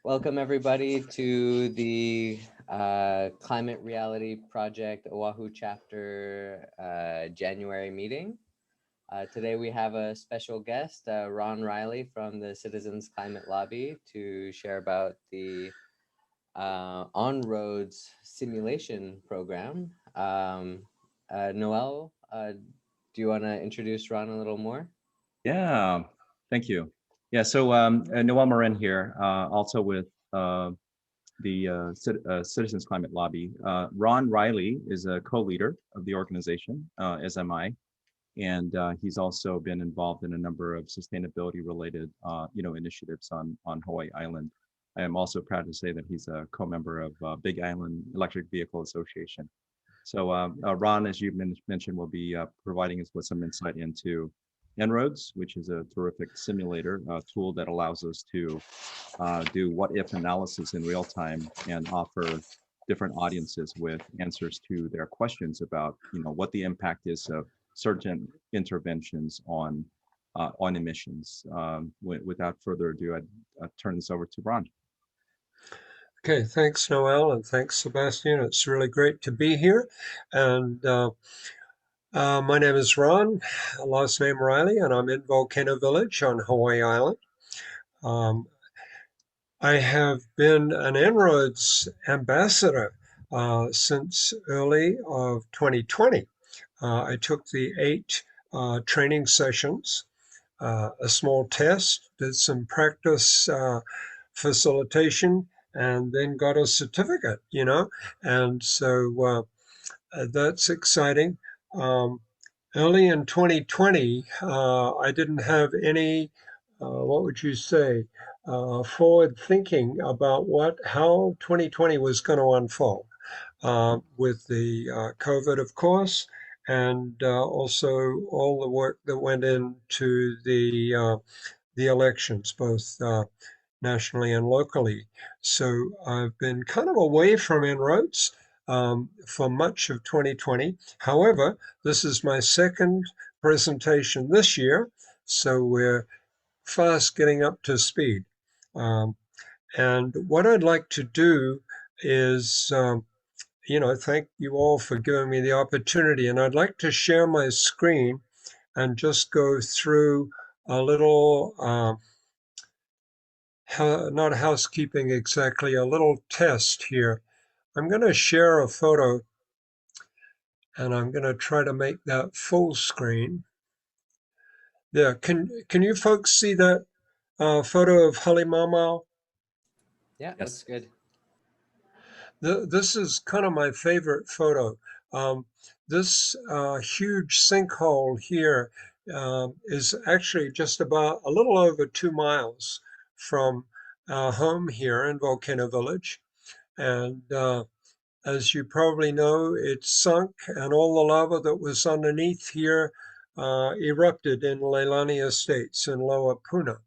Welcome everybody to the Climate Reality Project Oahu chapter January meeting. Today we have a special guest, Ron Riley from the Citizens Climate Lobby, to share about the On-Roads simulation program. Noel, do you want to introduce Ron a little more? Yeah, thank you. Yeah, so Noel Morin here, also with the Citizens Climate Lobby. Ron Riley is a co-leader of the organization, as am I, and he's also been involved in a number of sustainability-related, initiatives on Hawaii Island. I am also proud to say that he's a co-member of Big Island Electric Vehicle Association. So Ron, as you mentioned, will be providing us with some insight into En-ROADS, which is a terrific simulator tool that allows us to do what-if analysis in real time and offer different audiences with answers to their questions about, what the impact is of certain interventions on emissions. Without further ado, I'd turn this over to Ron. Okay, thanks, Noel, and thanks, Sebastian. It's really great to be here. And my name is Ron, last name Riley, and I'm in Volcano Village on Hawaii Island. I have been an En-ROADS ambassador since early of 2020. I took the 8 training sessions, a small test, did some practice facilitation, and then got a certificate, and so that's exciting. Early in 2020, I didn't have any, what would you say, forward thinking about how 2020 was going to unfold with the COVID, of course, and also all the work that went into the elections, both nationally and locally. So I've been kind of away from En-ROADS for much of 2020. However, this is my second presentation this year, so we're fast getting up to speed. And what I'd like to do is, thank you all for giving me the opportunity, and I'd like to share my screen and just go through a little not housekeeping exactly, a little test here. I'm going to share a photo, and I'm going to try to make that full screen. Yeah, can you folks see that photo of Halimamau? Yeah, that's good. This is kind of my favorite photo. This huge sinkhole here is actually just about a little over 2 miles from our home here in Volcano Village. And as you probably know, it sunk, and all the lava that was underneath here erupted in Leilani Estates in Lower Puna.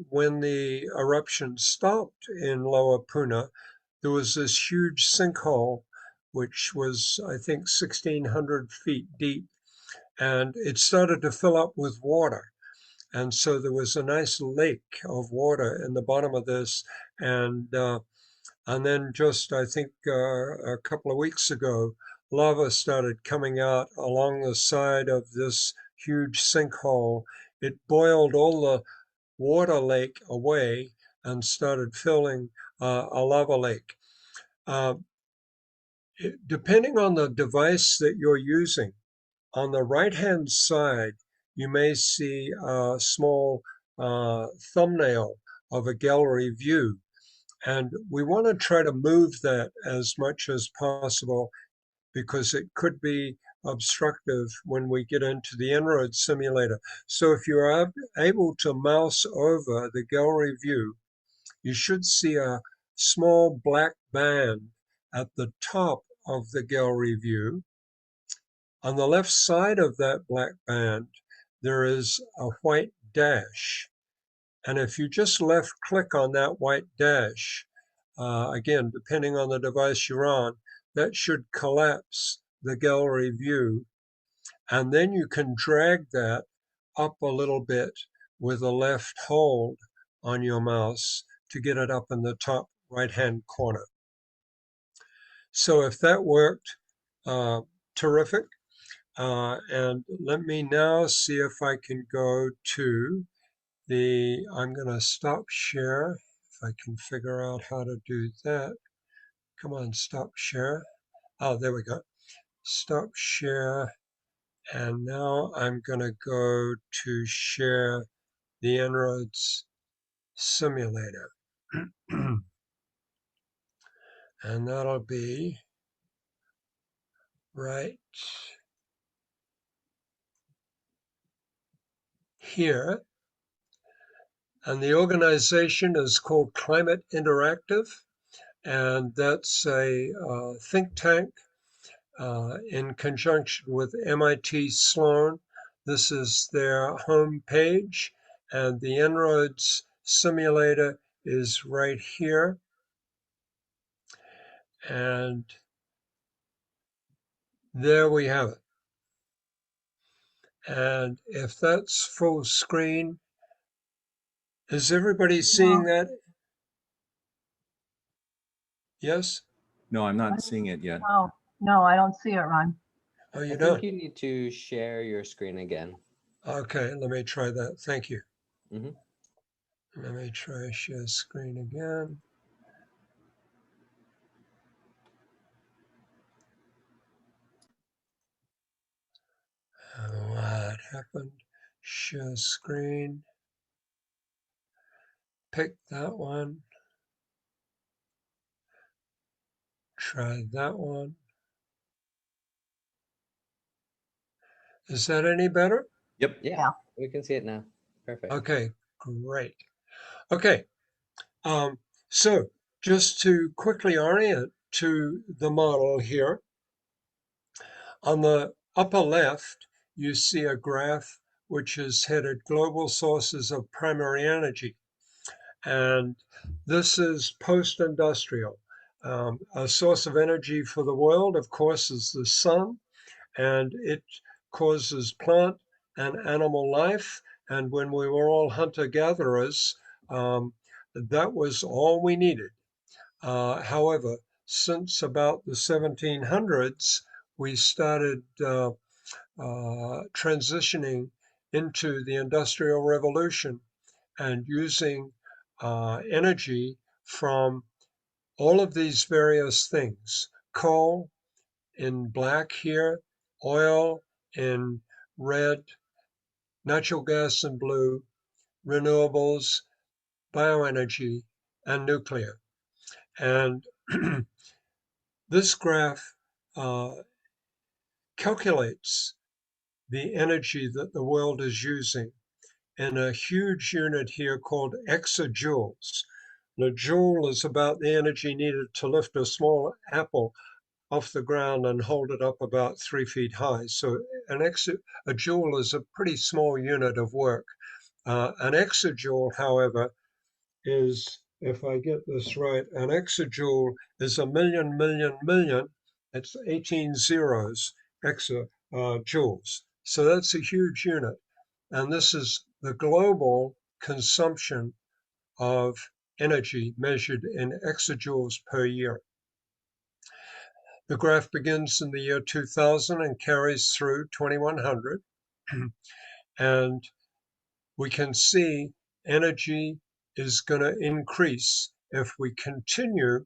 When the eruption stopped in Lower Puna, there was this huge sinkhole, which was, I think, 1,600 feet deep, and it started to fill up with water. And so there was a nice lake of water in the bottom of this, and then just, I think, a couple of weeks ago, lava started coming out along the side of this huge sinkhole. It boiled all the water lake away and started filling a lava lake. Depending on the device that you're using, on the right-hand side, you may see a small thumbnail of a gallery view. And we want to try to move that as much as possible because it could be obstructive when we get into the En-ROADS simulator. So if you're able to mouse over the gallery view, you should see a small black band at the top of the gallery view. On the left side of that black band, there is a white dash. And if you just left click on that white dash, again, depending on the device you're on, that should collapse the gallery view. And then you can drag that up a little bit with a left hold on your mouse to get it up in the top right-hand corner. So if that worked, terrific. And let me now see if I can go to I'm going to stop share, if I can figure out how to do that. Come on, stop share. Oh, there we go. Stop share. And now I'm going to go to share the En-ROADS simulator. And that'll be right here. And the organization is called Climate Interactive. And that's a think tank in conjunction with MIT Sloan. This is their home page, and the En-ROADS simulator is right here. And there we have it. And if that's full screen, is everybody seeing that? Yes? No, I'm not seeing it yet. Oh, no, I don't see it, Ron. Oh, I you think don't? you need to share your screen again. Okay, let me try that. Thank you. Mhm. Let me try share screen again. What happened? Share screen. Pick that one. Try that one. Is that any better? Yep. Yeah, we can see it now. Perfect. Okay, great. Okay, so just to quickly orient to the model here, on the upper left, you see a graph which is headed Global Sources of Primary Energy. And this is post-industrial. A source of energy for the world, of course, is the sun, and it causes plant and animal life. And when we were all hunter-gatherers, that was all we needed. However, since about the 1700s, we started transitioning into the Industrial Revolution and using energy from all of these various things. Coal in black here, oil in red, natural gas in blue, renewables, bioenergy, and nuclear. And this graph calculates the energy that the world is using in a huge unit here called exajoules. And a joule is about the energy needed to lift a small apple off the ground and hold it up about 3 feet high. So a joule is a pretty small unit of work. An exajoule, however, is, if I get this right, an exajoule is a million. It's 18 zeros, exajoules. So that's a huge unit. And this is the global consumption of energy measured in exajoules per year. The graph begins in the year 2000 and carries through 2100. And we can see energy is going to increase if we continue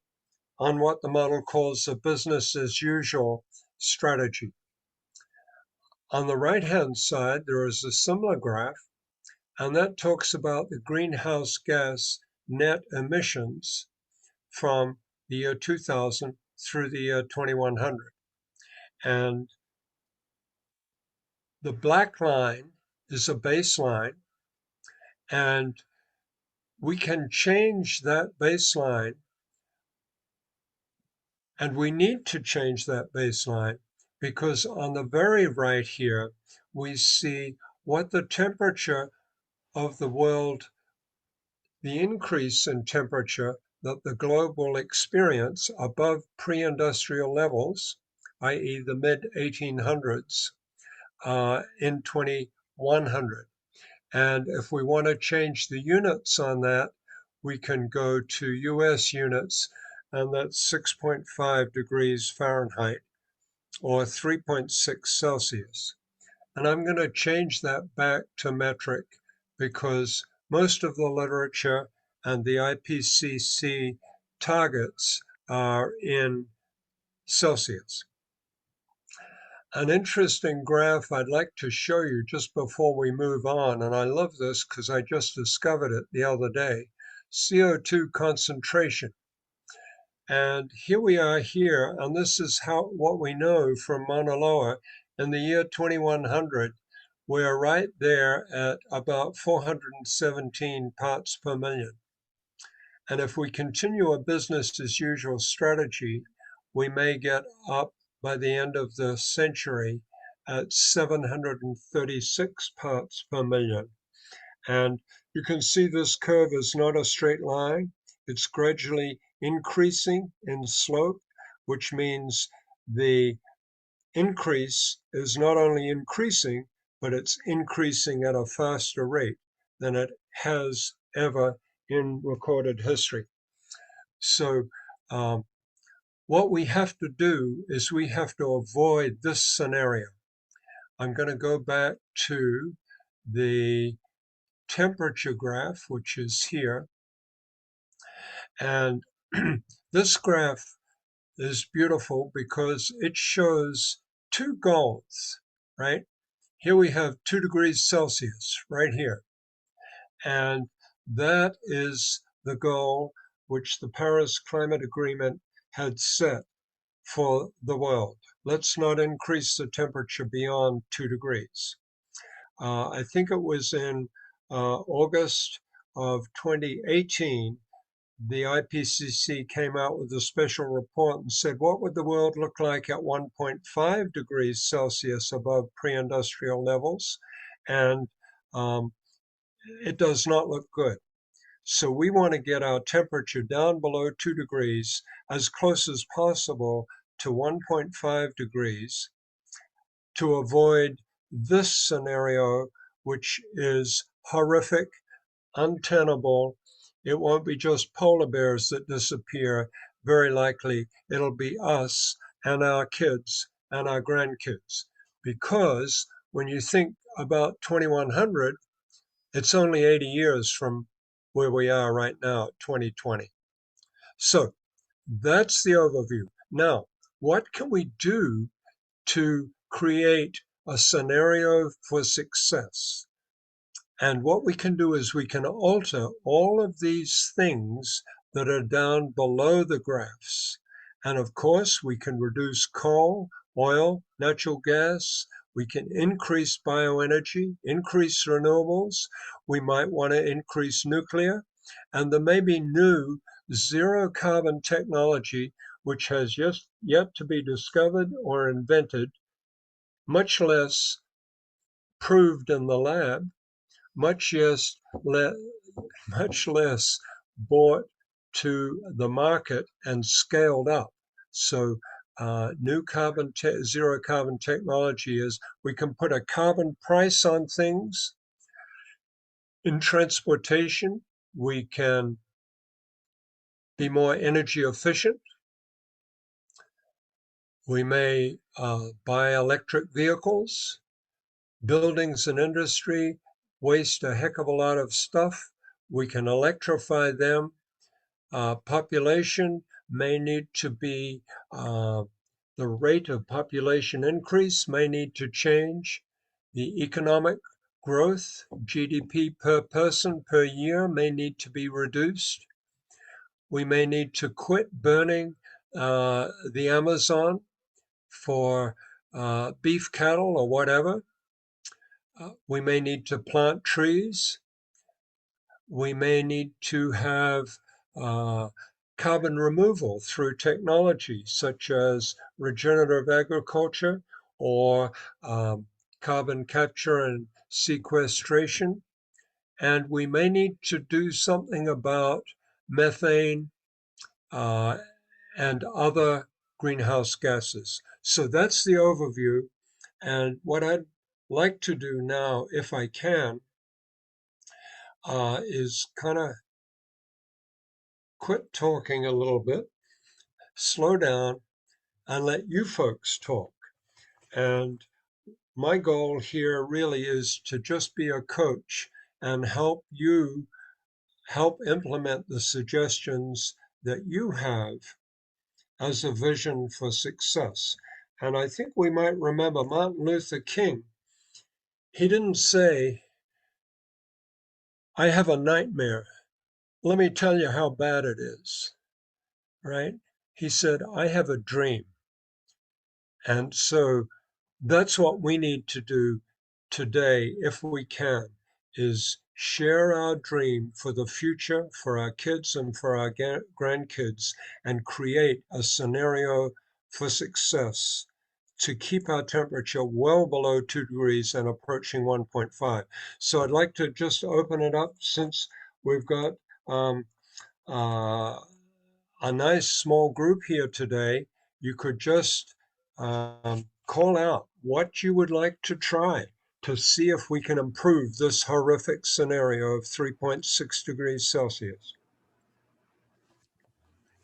on what the model calls a business as usual strategy. On the right-hand side, there is a similar graph, and that talks about the greenhouse gas net emissions from the year 2000 through the year 2100. And the black line is a baseline, and we can change that baseline, and we need to change that baseline because on the very right here, we see what the temperature of the world, the increase in temperature that the globe will experience above pre-industrial levels, i.e. the mid-1800s, in 2100. And if we want to change the units on that, we can go to US units, and that's 6.5 degrees Fahrenheit or 3.6 Celsius. And I'm going to change that back to metric because most of the literature and the IPCC targets are in Celsius. An interesting graph I'd like to show you just before we move on, and I love this because I just discovered it the other day, CO2 concentration. And here we are here, and this is what we know from Mauna Loa. In the year 2100, we're right there at about 417 parts per million. And if we continue a business as usual strategy, we may get up by the end of the century at 736 parts per million. And you can see this curve is not a straight line. It's gradually increasing in slope, which means the increase is not only increasing, but it's increasing at a faster rate than it has ever in recorded history. So what we have to do is we have to avoid this scenario. I'm going to go back to the temperature graph, which is here. And this graph is beautiful because it shows two goals, right? Here we have 2 degrees Celsius right here. And that is the goal which the Paris Climate Agreement had set for the world. Let's not increase the temperature beyond 2 degrees. I think it was in August of 2018, the IPCC came out with a special report and said, what would the world look like at 1.5 degrees Celsius above pre-industrial levels? And it does not look good. So we want to get our temperature down below 2 degrees, as close as possible to 1.5 degrees, to avoid this scenario, which is horrific, untenable. It won't be just polar bears that disappear. Very likely it'll be us and our kids and our grandkids. Because when you think about 2100, it's only 80 years from where we are right now, 2020. So that's the overview. Now, what can we do to create a scenario for success? And what we can do is we can alter all of these things that are down below the graphs. And of course, we can reduce coal, oil, natural gas. We can increase bioenergy, increase renewables. We might want to increase nuclear. And there may be new zero carbon technology which has yet to be discovered or invented, much less proved in the lab, much less brought to the market and scaled up. So new zero carbon technology is we can put a carbon price on things. In transportation, we can be more energy efficient. We may buy electric vehicles. Buildings and industry waste a heck of a lot of stuff. We can electrify them. Population may need to be, the rate of population increase may need to change. The economic growth, GDP per person per year, may need to be reduced. We may need to quit burning the Amazon for beef cattle or whatever. We may need to plant trees. We may need to have carbon removal through technology such as regenerative agriculture or carbon capture and sequestration. And we may need to do something about methane and other greenhouse gases. So that's the overview. And what I'd like to do now, if I can, is kind of quit talking a little bit, slow down, and let you folks talk. And my goal here really is to just be a coach and help you help implement the suggestions that you have as a vision for success. And I think we might remember Martin Luther King. He didn't say, I have a nightmare. Let me tell you how bad it is, right? He said, I have a dream. And so that's what we need to do today, if we can, is share our dream for the future, for our kids and for our grandkids, and create a scenario for success to keep our temperature well below 2 degrees and approaching 1.5. So I'd like to just open it up, since we've got uh, a nice small group here today. You could just call out what you would like to try to see if we can improve this horrific scenario of 3.6 degrees Celsius.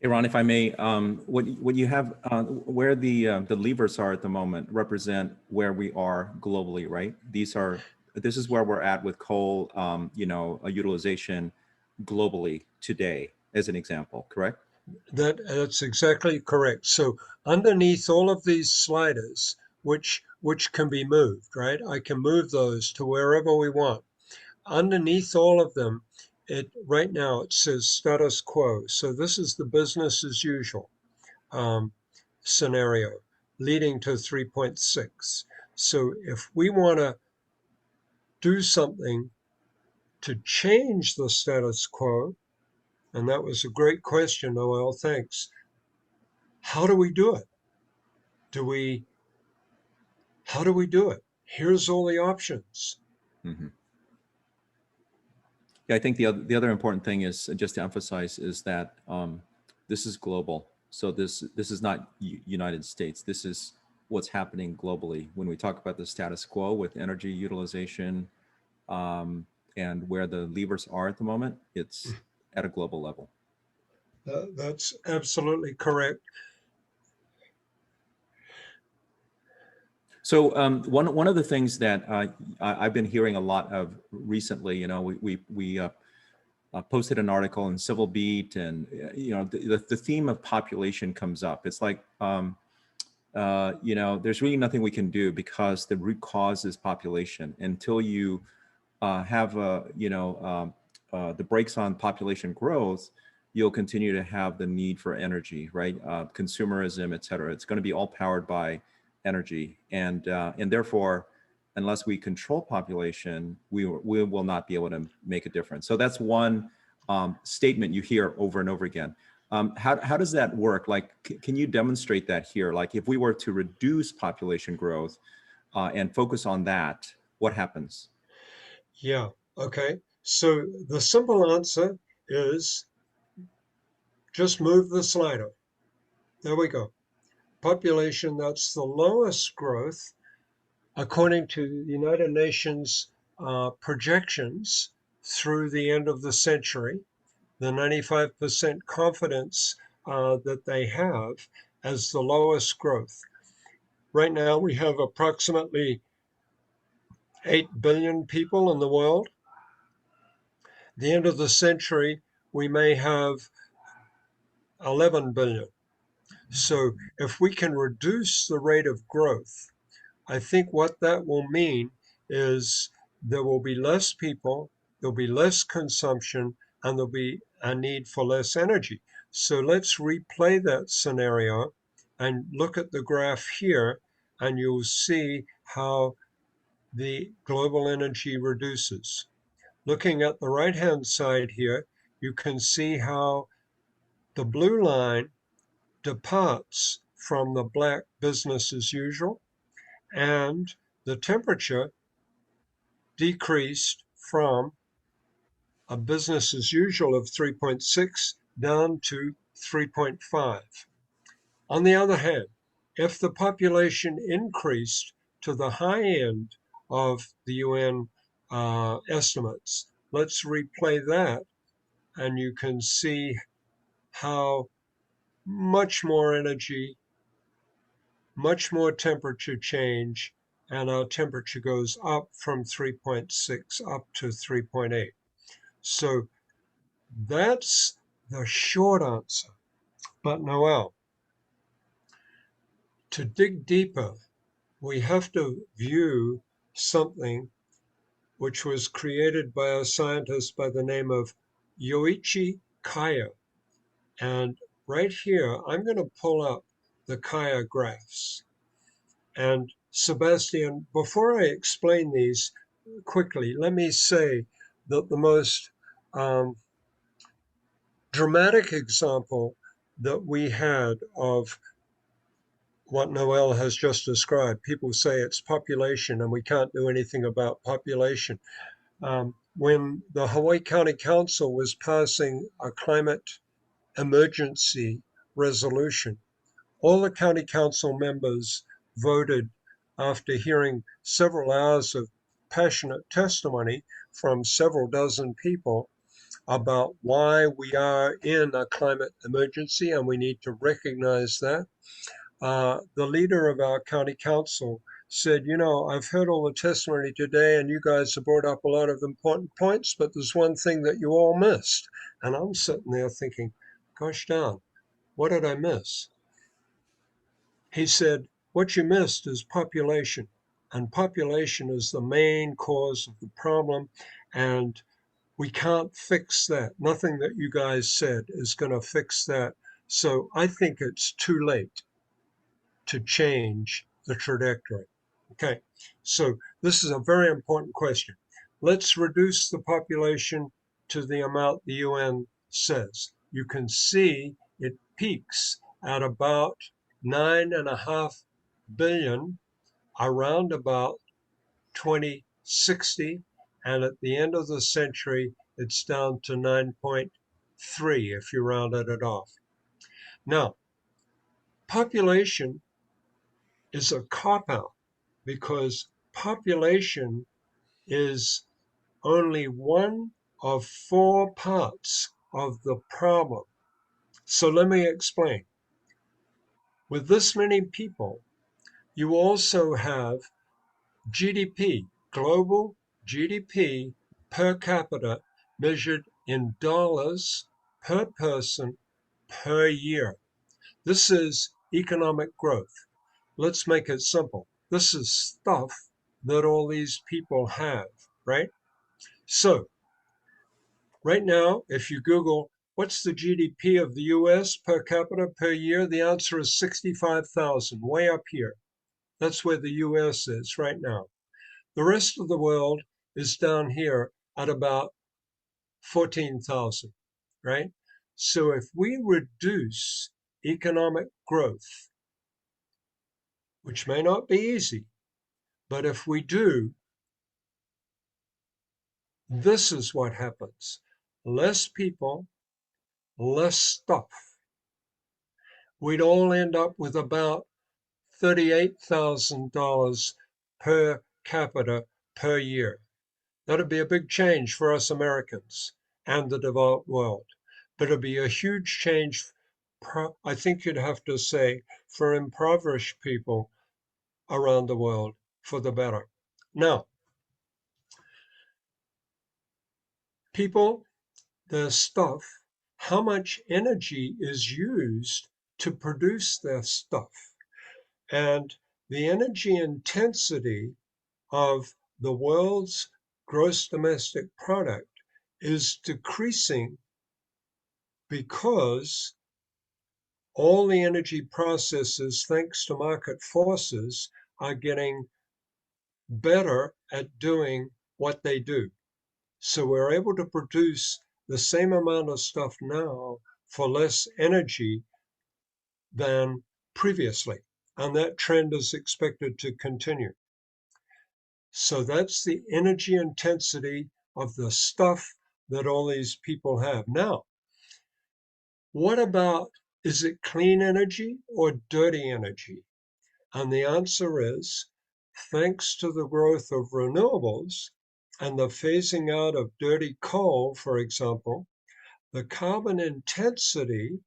Hey, Ron, if I may, what you have, where the levers are at the moment represent where we are globally, right? This is where we're at with coal, utilization globally today, as an example, correct? That's exactly correct. So underneath all of these sliders, which can be moved, right? I can move those to wherever we want. Underneath all of them, right now it says status quo. So this is the business as usual scenario leading to 3.6. So if we want to do something to change the status quo, and that was a great question, Noel, thanks. How do we do it? How do we do it? Here's all the options. Mm-hmm. Yeah, I think the other important thing is just to emphasize is that this is global. So this is not United States. This is what's happening globally. When we talk about the status quo with energy utilization and where the levers are at the moment, it's at a global level. That's absolutely correct. So one of the things that I've been hearing a lot of recently, we posted an article in Civil Beat, and the theme of population comes up. It's like there's really nothing we can do because the root cause is population. Until you have the brakes on population growth, you'll continue to have the need for energy, right? Consumerism, et cetera. It's going to be all powered by energy, and therefore, unless we control population, we will not be able to make a difference. So that's one statement you hear over and over again. How does that work? Like, can you demonstrate that here? Like, if we were to reduce population growth and focus on that, what happens? Yeah, okay. So the simple answer is just move the slider. There we go. Population, that's the lowest growth according to the United Nations projections through the end of the century, the 95% confidence that they have as the lowest growth. Right now, we have approximately 8 billion people in the world. The end of the century, we may have 11 billion. So if we can reduce the rate of growth, I think what that will mean is there will be less people, there'll be less consumption, and there'll be a need for less energy. So let's replay that scenario and look at the graph here, and you'll see how the global energy reduces. Looking at the right-hand side here, you can see how the blue line departs from the black business as usual, and the temperature decreased from a business as usual of 3.6 down to 3.5. On the other hand, if the population increased to the high end of the UN estimates, let's replay that, and you can see how much more energy, much more temperature change, and our temperature goes up from 3.6 up to 3.8. So that's the short answer. But Noel, to dig deeper, we have to view something which was created by a scientist by the name of Yoichi Kaya. And right here, I'm going to pull up the Kaya graphs. And Sebastian, before I explain these quickly, let me say that the most dramatic example that we had of what Noel has just described, people say it's population and we can't do anything about population. When the Hawaii County Council was passing a climate emergency resolution, all the county council members voted after hearing several hours of passionate testimony from several dozen people about why we are in a climate emergency and we need to recognize that. The leader of our county council said, you know, I've heard all the testimony today and you guys have brought up a lot of important points, but there's one thing that you all missed. And I'm sitting there thinking, gosh darn, what did I miss? He said, what you missed is population. And population is the main cause of the problem. And we can't fix that. Nothing that you guys said is going to fix that. So I think it's too late to change the trajectory. Okay, so this is a very important question. Let's reduce the population to the amount the UN says. You can see it peaks at about 9.5 billion around about 2060, and at the end of the century, it's down to 9.3 if you rounded it off. Now, population is a cop-out because population is only one of 4 parts of the problem. So let me explain. With this many people, you also have GDP, global GDP per capita measured in dollars per person per year. This is economic growth. Let's make it simple. This is stuff that all these people have, right? So right now, if you Google, what's the GDP of the US per capita per year? The answer is 65,000, way up here. That's where the US is right now. The rest of the world is down here at about 14,000, right? So if we reduce economic growth, which may not be easy, but if we do, this is what happens. Less people, less stuff. We'd all end up with about $38,000 per capita per year. That'd be a big change for us Americans and the developed world. But it'd be a huge change, I think you'd have to say, for impoverished people around the world for the better. Now, people, their stuff, how much energy is used to produce their stuff. And the energy intensity of the world's gross domestic product is decreasing because all the energy processes, thanks to market forces, are getting better at doing what they do. So we're able to produce the same amount of stuff now for less energy than previously. And that trend is expected to continue. So that's the energy intensity of the stuff that all these people have. Now, what about, is it clean energy or dirty energy? And the answer is, thanks to the growth of renewables, and the phasing out of dirty coal, for example, the carbon intensity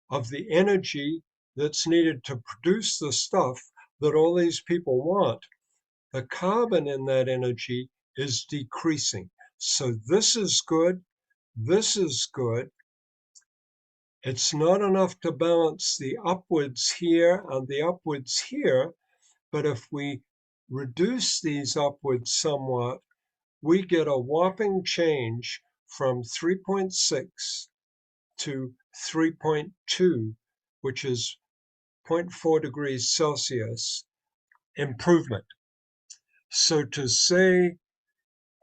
of the energy that's needed to produce the stuff that all these people want, the carbon in that energy is decreasing. So this is good. This is good. It's not enough to balance the upwards here and the upwards here, but if we reduce these upwards somewhat, we get a whopping change from 3.6 to 3.2, which is 0.4 degrees Celsius improvement. So to say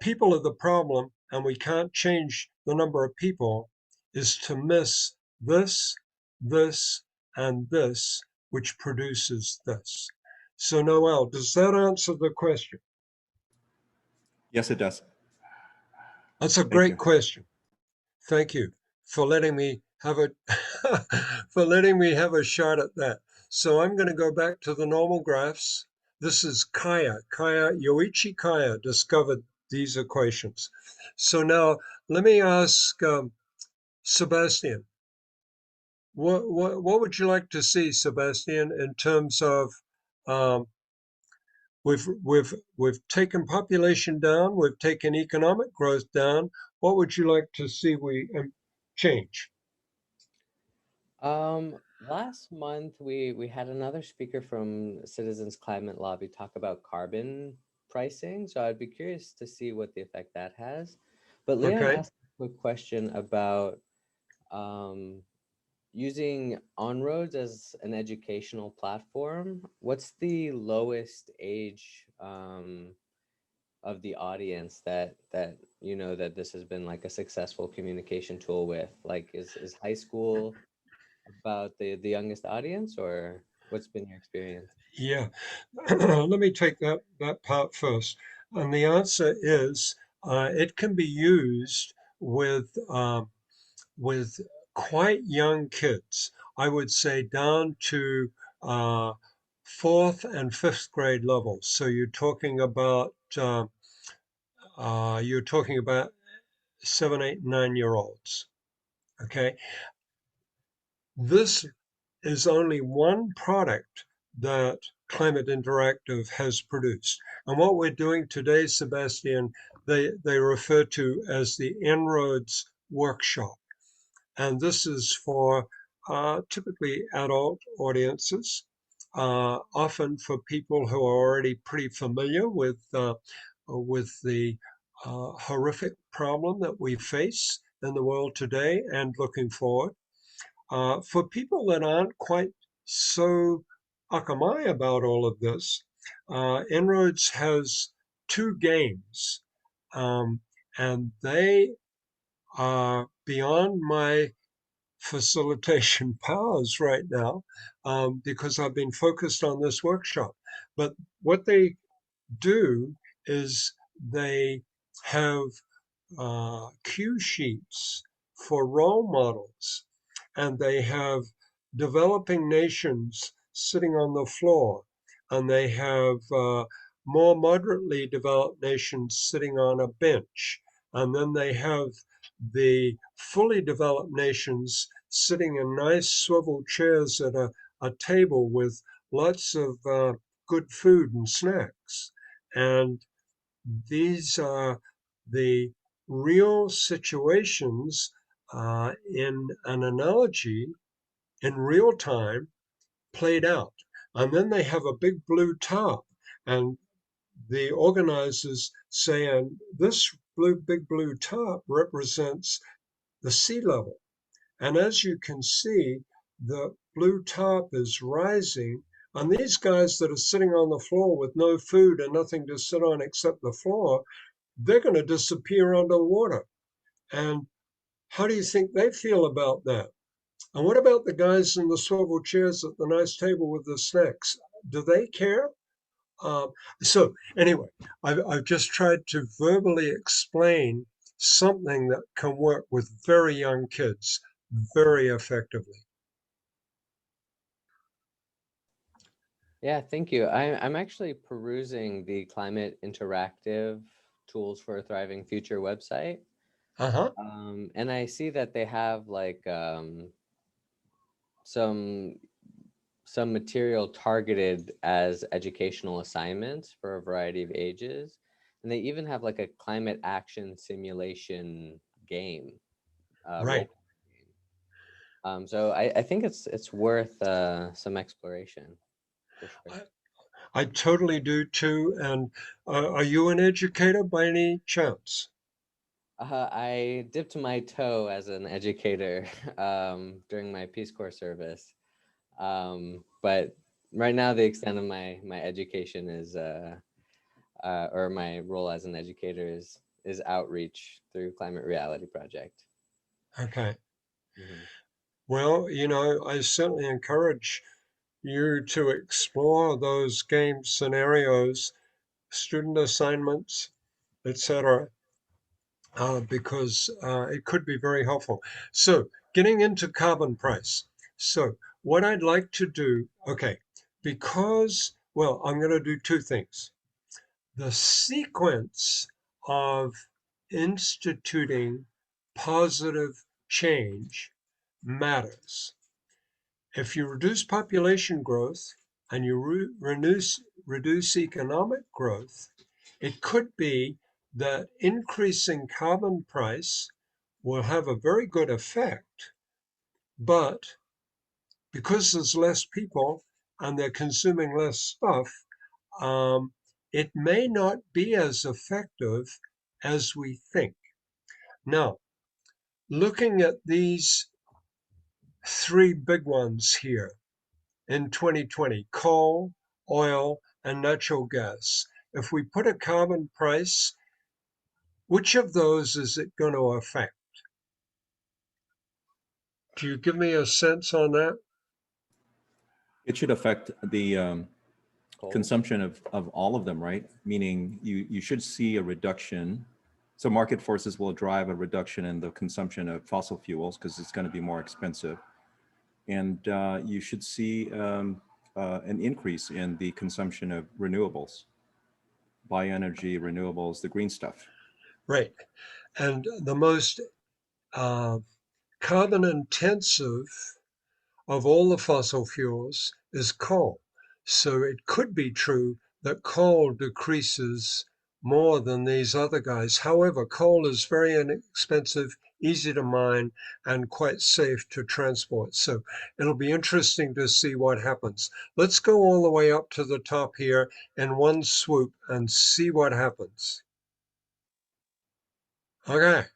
people are the problem and we can't change the number of people is to miss this, this, and this, which produces this. So Noel, does that answer the question? Yes, it does. That's a Thank great you. question. Thank you for letting me have a shot at that. So I'm going to go back to the normal graphs. This is Yoichi Kaya discovered these equations. So now let me ask Sebastian, what would you like to see, Sebastian, in terms of um, we've taken population down, we've taken economic growth down. What would you like to see we change? Last month we had another speaker from Citizens Climate Lobby talk about carbon pricing, so I'd be curious to see what the effect that has. But Leon Okay. asked a quick question about um, using On-Roads as an educational platform. What's the lowest age of the audience that you know that this has been like a successful communication tool with? Like, is high school about the youngest audience, or what's been your experience? Yeah. Let me take that part first. And the answer is it can be used with quite young kids. I would say down to uh, fourth and fifth grade levels. So you're talking about 7, 8, 9 year olds. Okay. This is only one product that Climate Interactive has produced. And what we're doing today, Sebastian, they refer to as the En-ROADS workshop. And this is for typically adult audiences, often for people who are already pretty familiar with the horrific problem that we face in the world today and looking forward. For people that aren't quite so akamai about all of this, En-ROADS has two games, and they are beyond my facilitation powers right now because I've been focused on this workshop. But what they do is they have cue sheets for role models, and they have developing nations sitting on the floor, and they have more moderately developed nations sitting on a bench, and then they have the fully developed nations sitting in nice swivel chairs at a table with lots of good food and snacks. And these are the real situations in an analogy in real time played out. And then they have a big blue top, and the organizers say, and this big blue top represents the sea level. And as you can see, the blue top is rising. And these guys that are sitting on the floor with no food and nothing to sit on except the floor, they're going to disappear underwater. And how do you think they feel about that? And what about the guys in the swivel chairs at the nice table with the snacks? Do they care? Um, so anyway, I've just tried to verbally explain something that can work with very young kids very effectively. Yeah, thank you. I'm actually perusing the Climate Interactive Tools for a Thriving Future website. Uh-huh. And I see that they have like some some material targeted as educational assignments for a variety of ages. And they even have like a climate action simulation game, Right. role game. So I think it's worth some exploration for sure. I totally do too. And are you an educator by any chance? I dipped my toe as an educator during my Peace Corps service, but right now the extent of my education is or my role as an educator is outreach through Climate Reality Project. Okay. Mhm. Well, I certainly encourage you to explore those game scenarios, student assignments, etc., because it could be very helpful. So, getting into carbon price. So, what I'd like to do, okay, because, well, I'm going to do two things. The sequence of instituting positive change matters. If you reduce population growth and you reduce economic growth, it could be that increasing carbon price will have a very good effect, but because there's less people and they're consuming less stuff, it may not be as effective as we think. Now, looking at these three big ones here in 2020, coal, oil, and natural gas. If we put a carbon price, which of those is it going to affect? Do you give me a sense on that? It should affect the Cool. consumption of all of them, right? Meaning you should see a reduction. So market forces will drive a reduction in the consumption of fossil fuels because it's going to be more expensive. And you should see an increase in the consumption of renewables, bioenergy, renewables, the green stuff. Right. And the most carbon intensive of all the fossil fuels is coal. So it could be true that coal decreases more than these other guys. However, coal is very inexpensive, easy to mine, and quite safe to transport. So it'll be interesting to see what happens. Let's go all the way up to the top here in one swoop and see what happens. Okay.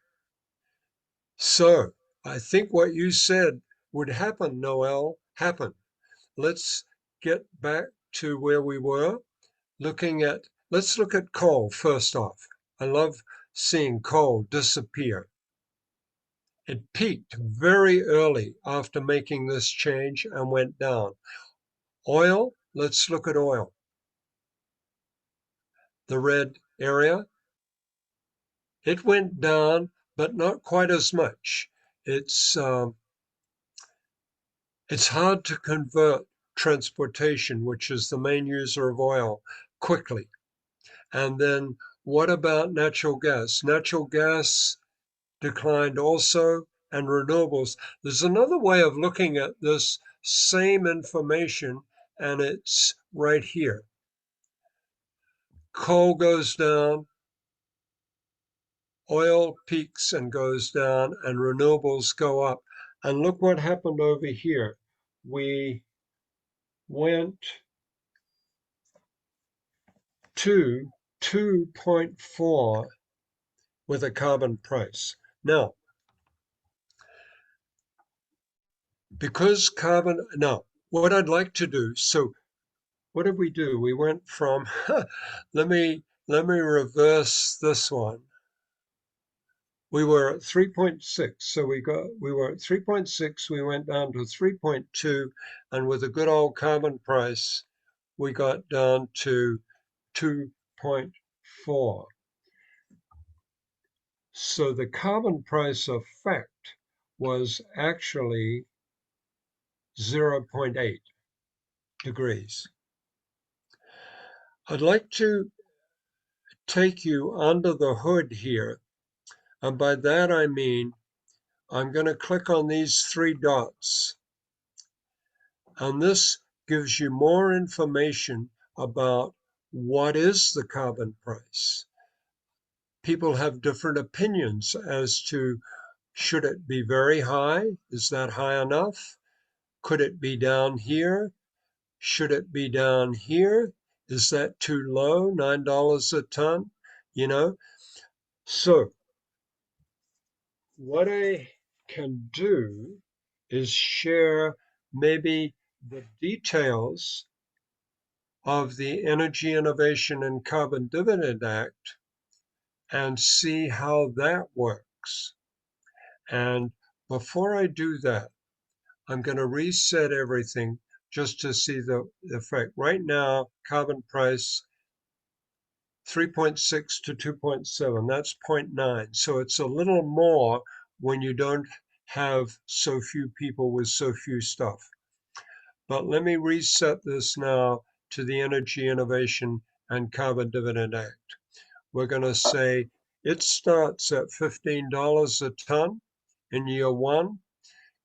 So I think what you said would happen, Noel, happened. Let's get back to where we were let's look at coal first off. I love seeing coal disappear. It peaked very early after making this change and went down. Oil, let's look at oil. The red area, it went down, but not quite as much. It's hard to convert transportation, which is the main user of oil, quickly. And then what about natural gas? Natural gas declined also, and renewables. There's another way of looking at this same information, and it's right here. Coal goes down, oil peaks and goes down, and renewables go up. And look what happened over here. We went to 2.4 with a carbon price. Now, what I'd like to do, so what did we do? We went from, let me reverse this one. We were at 3.6, so we were at 3.6, we went down to 3.2, and with a good old carbon price, we got down to 2.4. So the carbon price effect was actually 0.8 degrees. I'd like to take you under the hood here. And by that I mean, I'm going to click on these three dots. And this gives you more information about what is the carbon price. People have different opinions as to, should it be very high? Is that high enough? Could it be down here? Should it be down here? Is that too low? $9 a ton? You know? So what I can do is share maybe the details of the Energy Innovation and Carbon Dividend Act and see how that works. And before I do that, I'm going to reset everything just to see the effect. Right now, carbon price 3.6 to 2.7, that's 0.9. So it's a little more when you don't have so few people with so few stuff. But let me reset this now to the Energy Innovation and Carbon Dividend Act. We're going to say it starts at $15 a ton in year one.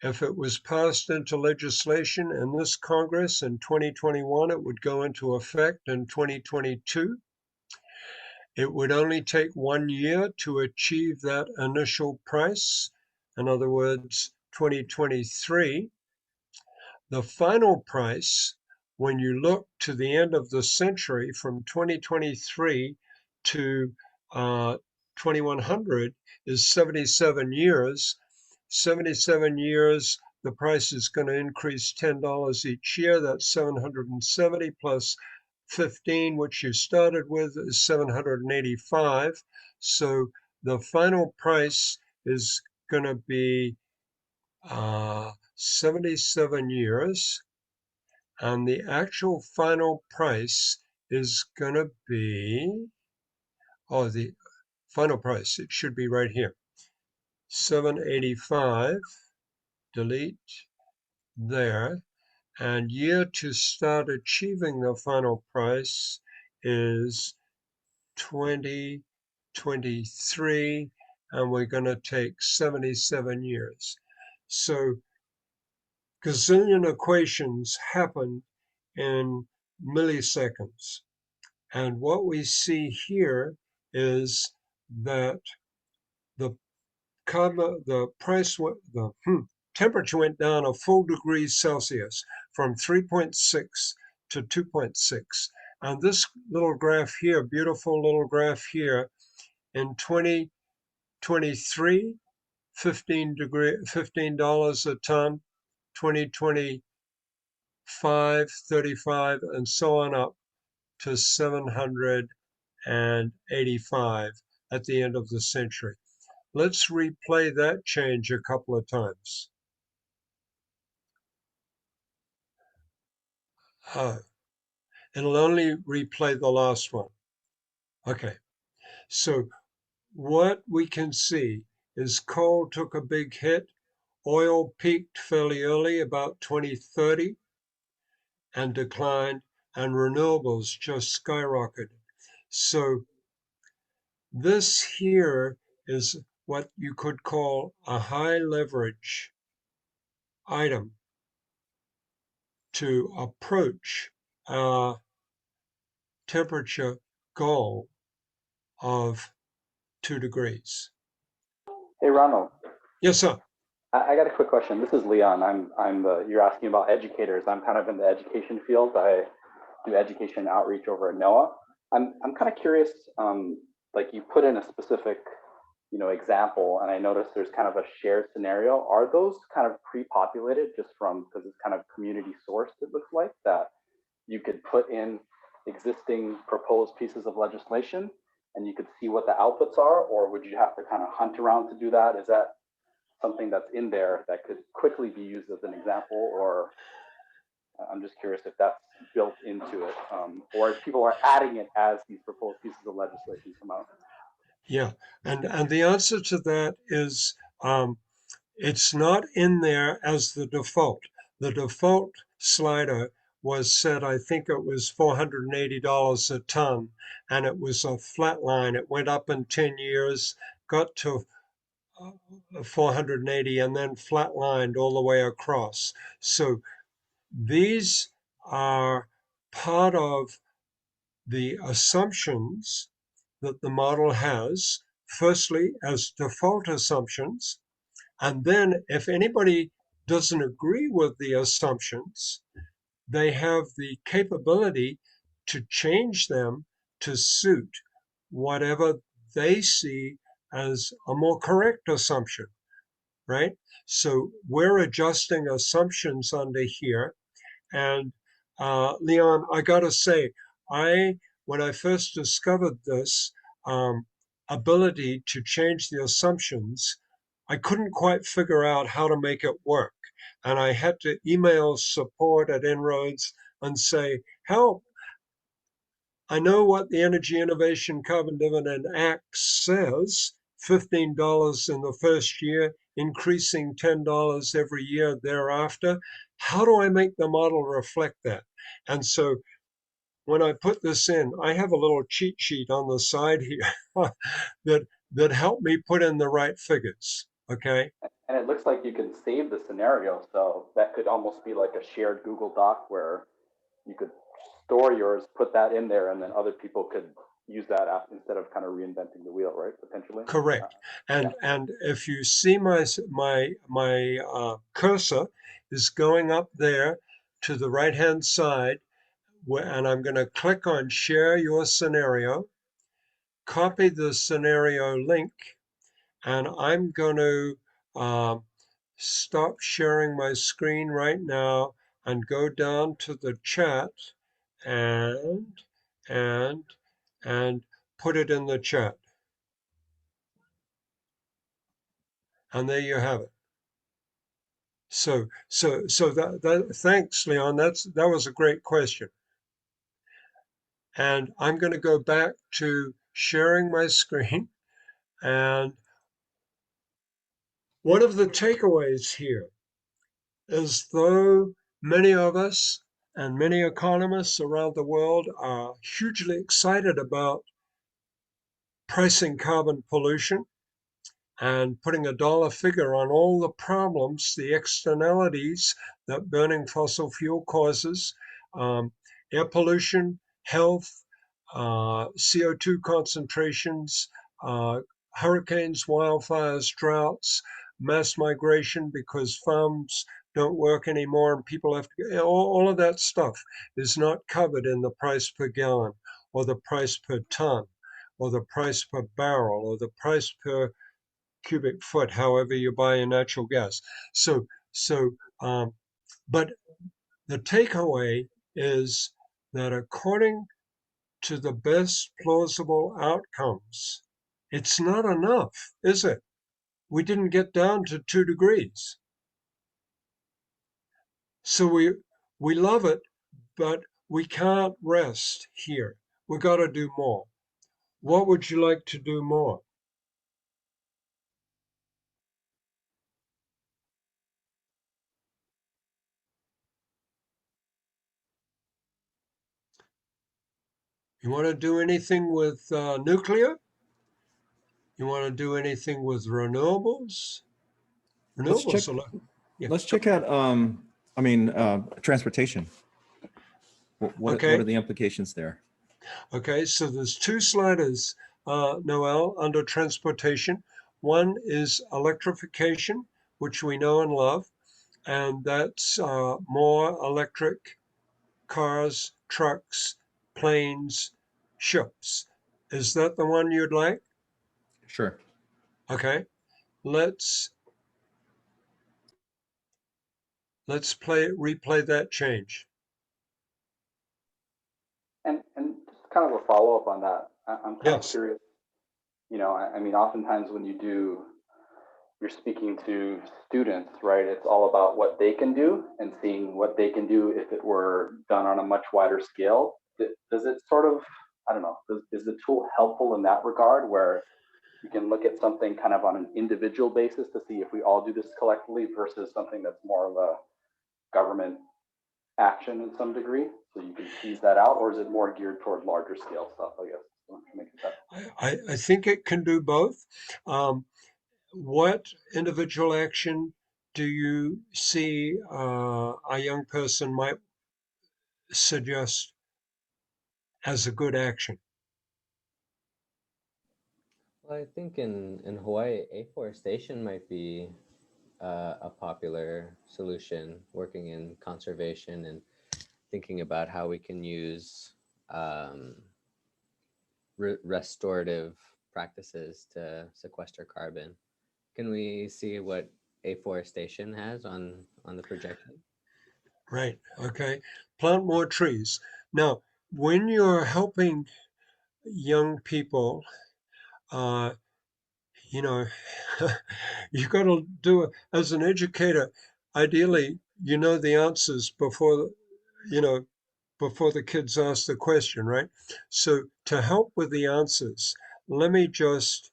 If it was passed into legislation in this Congress in 2021, it would go into effect in 2022. It would only take 1 year to achieve that initial price. In other words, 2023. The final price, when you look to the end of the century from 2023 to 2100, is 77 years. 77 years, the price is going to increase $10 each year. That's 770 plus 15, which you started with, is 785. So the final price is going to be 77 years, and the actual final price is going to be, oh, the final price, it should be right here, 785, delete there, and year to start achieving the final price is 2023, and we're going to take 77 years. So gazillion equations happen in milliseconds. And what we see here is that the temperature went down a full degree Celsius from 3.6 to 2.6. And this little graph here, beautiful little graph here, in 2023, $15 a ton, 2025, 35, and so on up to 785 at the end of the century. Let's replay that change a couple of times. It'll only replay the last one. Okay, so what we can see is coal took a big hit. Oil peaked fairly early, about 2030, and declined, and renewables just skyrocketed. So this here is what you could call a high leverage item to approach a temperature goal of 2 degrees. Hey, Ronald. Yes, sir. I got a quick question. This is Leon. You're asking about educators. I'm kind of in the education field. I do education outreach over at NOAA. I'm kind of curious, like you put in a specific, example, and I noticed there's kind of a shared scenario. Are those kind of pre-populated just from, because it's kind of community sourced, it looks like, that you could put in existing proposed pieces of legislation and you could see what the outputs are, or would you have to kind of hunt around to do that? Is that something that's in there that could quickly be used as an example, or I'm just curious if that's built into it, or if people are adding it as these proposed pieces of legislation come out? Yeah, and the answer to that is it's not in there as the default. The default slider was set, I think it was $480 a ton, and it was a flat line. It went up in 10 years, got to 480, and then flatlined all the way across. So these are part of the assumptions that the model has, firstly, as default assumptions. And then if anybody doesn't agree with the assumptions, they have the capability to change them to suit whatever they see as a more correct assumption, right? So we're adjusting assumptions under here. And Leon, I got to say, when I first discovered this ability to change the assumptions, I couldn't quite figure out how to make it work. And I had to email support at En-ROADS and say, help, I know what the Energy Innovation Carbon Dividend Act says, $15 in the first year, increasing $10 every year thereafter. How do I make the model reflect that? And so when I put this in, I have a little cheat sheet on the side here that helped me put in the right figures, okay? And it looks like you can save the scenario. So that could almost be like a shared Google Doc where you could store yours, put that in there, and then other people could use that instead of kind of reinventing the wheel, right? Potentially. Correct. And if you see my cursor is going up there to the right-hand side, and I'm going to click on Share Your Scenario, copy the scenario link, and I'm going to stop sharing my screen right now and go down to the chat and put it in the chat. And there you have it. So thanks, Leon. That was a great question. And I'm going to go back to sharing my screen. And one of the takeaways here is, though many of us and many economists around the world are hugely excited about pricing carbon pollution and putting a dollar figure on all the problems, the externalities that burning fossil fuel causes, air pollution, health, CO2 concentrations, hurricanes, wildfires, droughts, mass migration because farms don't work anymore and people have to, all of that stuff is not covered in the price per gallon or the price per ton or the price per barrel or the price per cubic foot, however you buy your natural gas. But the takeaway is that according to the best plausible outcomes, it's not enough, is it? We didn't get down to 2 degrees. So we love it, but we can't rest here. We got to do more. What would you like to do more? You want to do anything with nuclear? You want to do anything with renewables? Let's check. Yeah. Let's check out. Transportation. What Okay. are the implications there? Okay, so there's 2 sliders, Noel, under transportation. One is electrification, which we know and love, and that's more electric cars, trucks, planes, ships. Is that the one you'd like? Sure. Okay, let's replay that change. And just kind of a follow up on that. I'm kind of Yes. curious. You know, I mean, oftentimes when you're speaking to students, right? It's all about what they can do and seeing what they can do if it were done on a much wider scale. Does it sort of, I don't know, is the tool helpful in that regard where you can look at something kind of on an individual basis to see if we all do this collectively versus something that's more of a government action in some degree, so you can tease that out, or is it more geared toward larger scale stuff? I guess. I think it can do both. What individual action do you see a young person might suggest as a good action? Well, I think in Hawaii, afforestation might be a popular solution, working in conservation and thinking about how we can use um, restorative practices to sequester carbon. Can we see what afforestation has on the projection? Right. Okay. Plant more trees. Now, when you're helping young people, uh, you know, you got to do it as an educator. Ideally, you know the answers before, you know, before the kids ask the question, right? So to help with the answers, let me just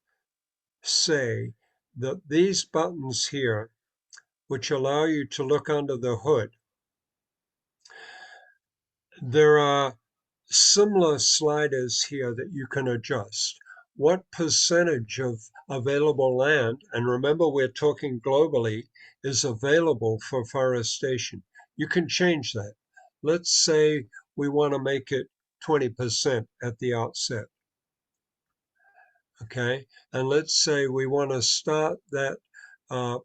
say that these buttons here, which allow you to look under the hood, there are similar sliders here that you can adjust. What percentage of available land, and remember we're talking globally, is available for forestation? You can change that. Let's say we want to make it 20% at the outset. Okay, and let's say we want to start that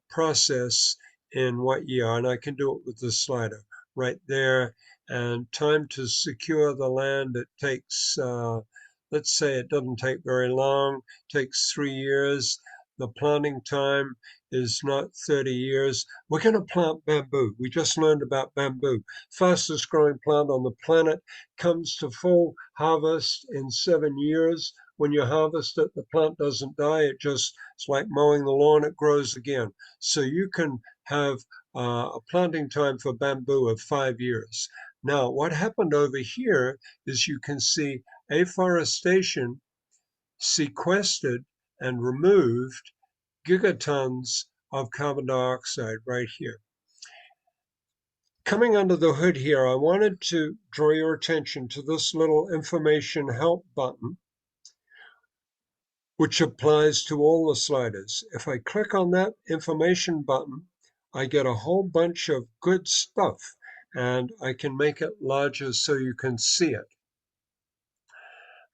process in what year, and I can do it with the slider right there. And time to secure the land, it takes, let's say it doesn't take very long, takes 3 years. The planting time is not 30 years. We're going to plant bamboo. We just learned about bamboo. Fastest growing plant on the planet, comes to full harvest in 7 years. When you harvest it, the plant doesn't die. It's like mowing the lawn, it grows again. So you can have a planting time for bamboo of 5 years. Now, what happened over here is you can see afforestation sequestered and removed gigatons of carbon dioxide right here. Coming under the hood here, I wanted to draw your attention to this little information help button, which applies to all the sliders. If I click on that information button, I get a whole bunch of good stuff, and I can make it larger so you can see it.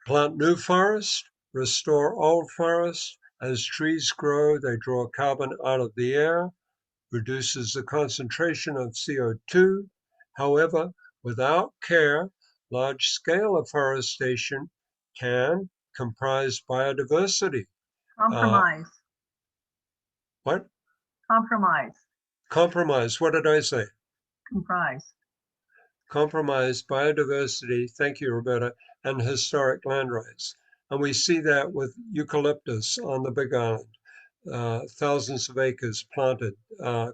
Plant new forest, restore old forest. As trees grow, they draw carbon out of the air, reduces the concentration of CO2. However, without care, large-scale afforestation can comprise biodiversity. Compromise, What? compromise, Compromise. What did I say? comprise. Compromise biodiversity, thank you, Roberta, and historic land rights. And we see that with eucalyptus on the Big Island. Thousands of acres planted,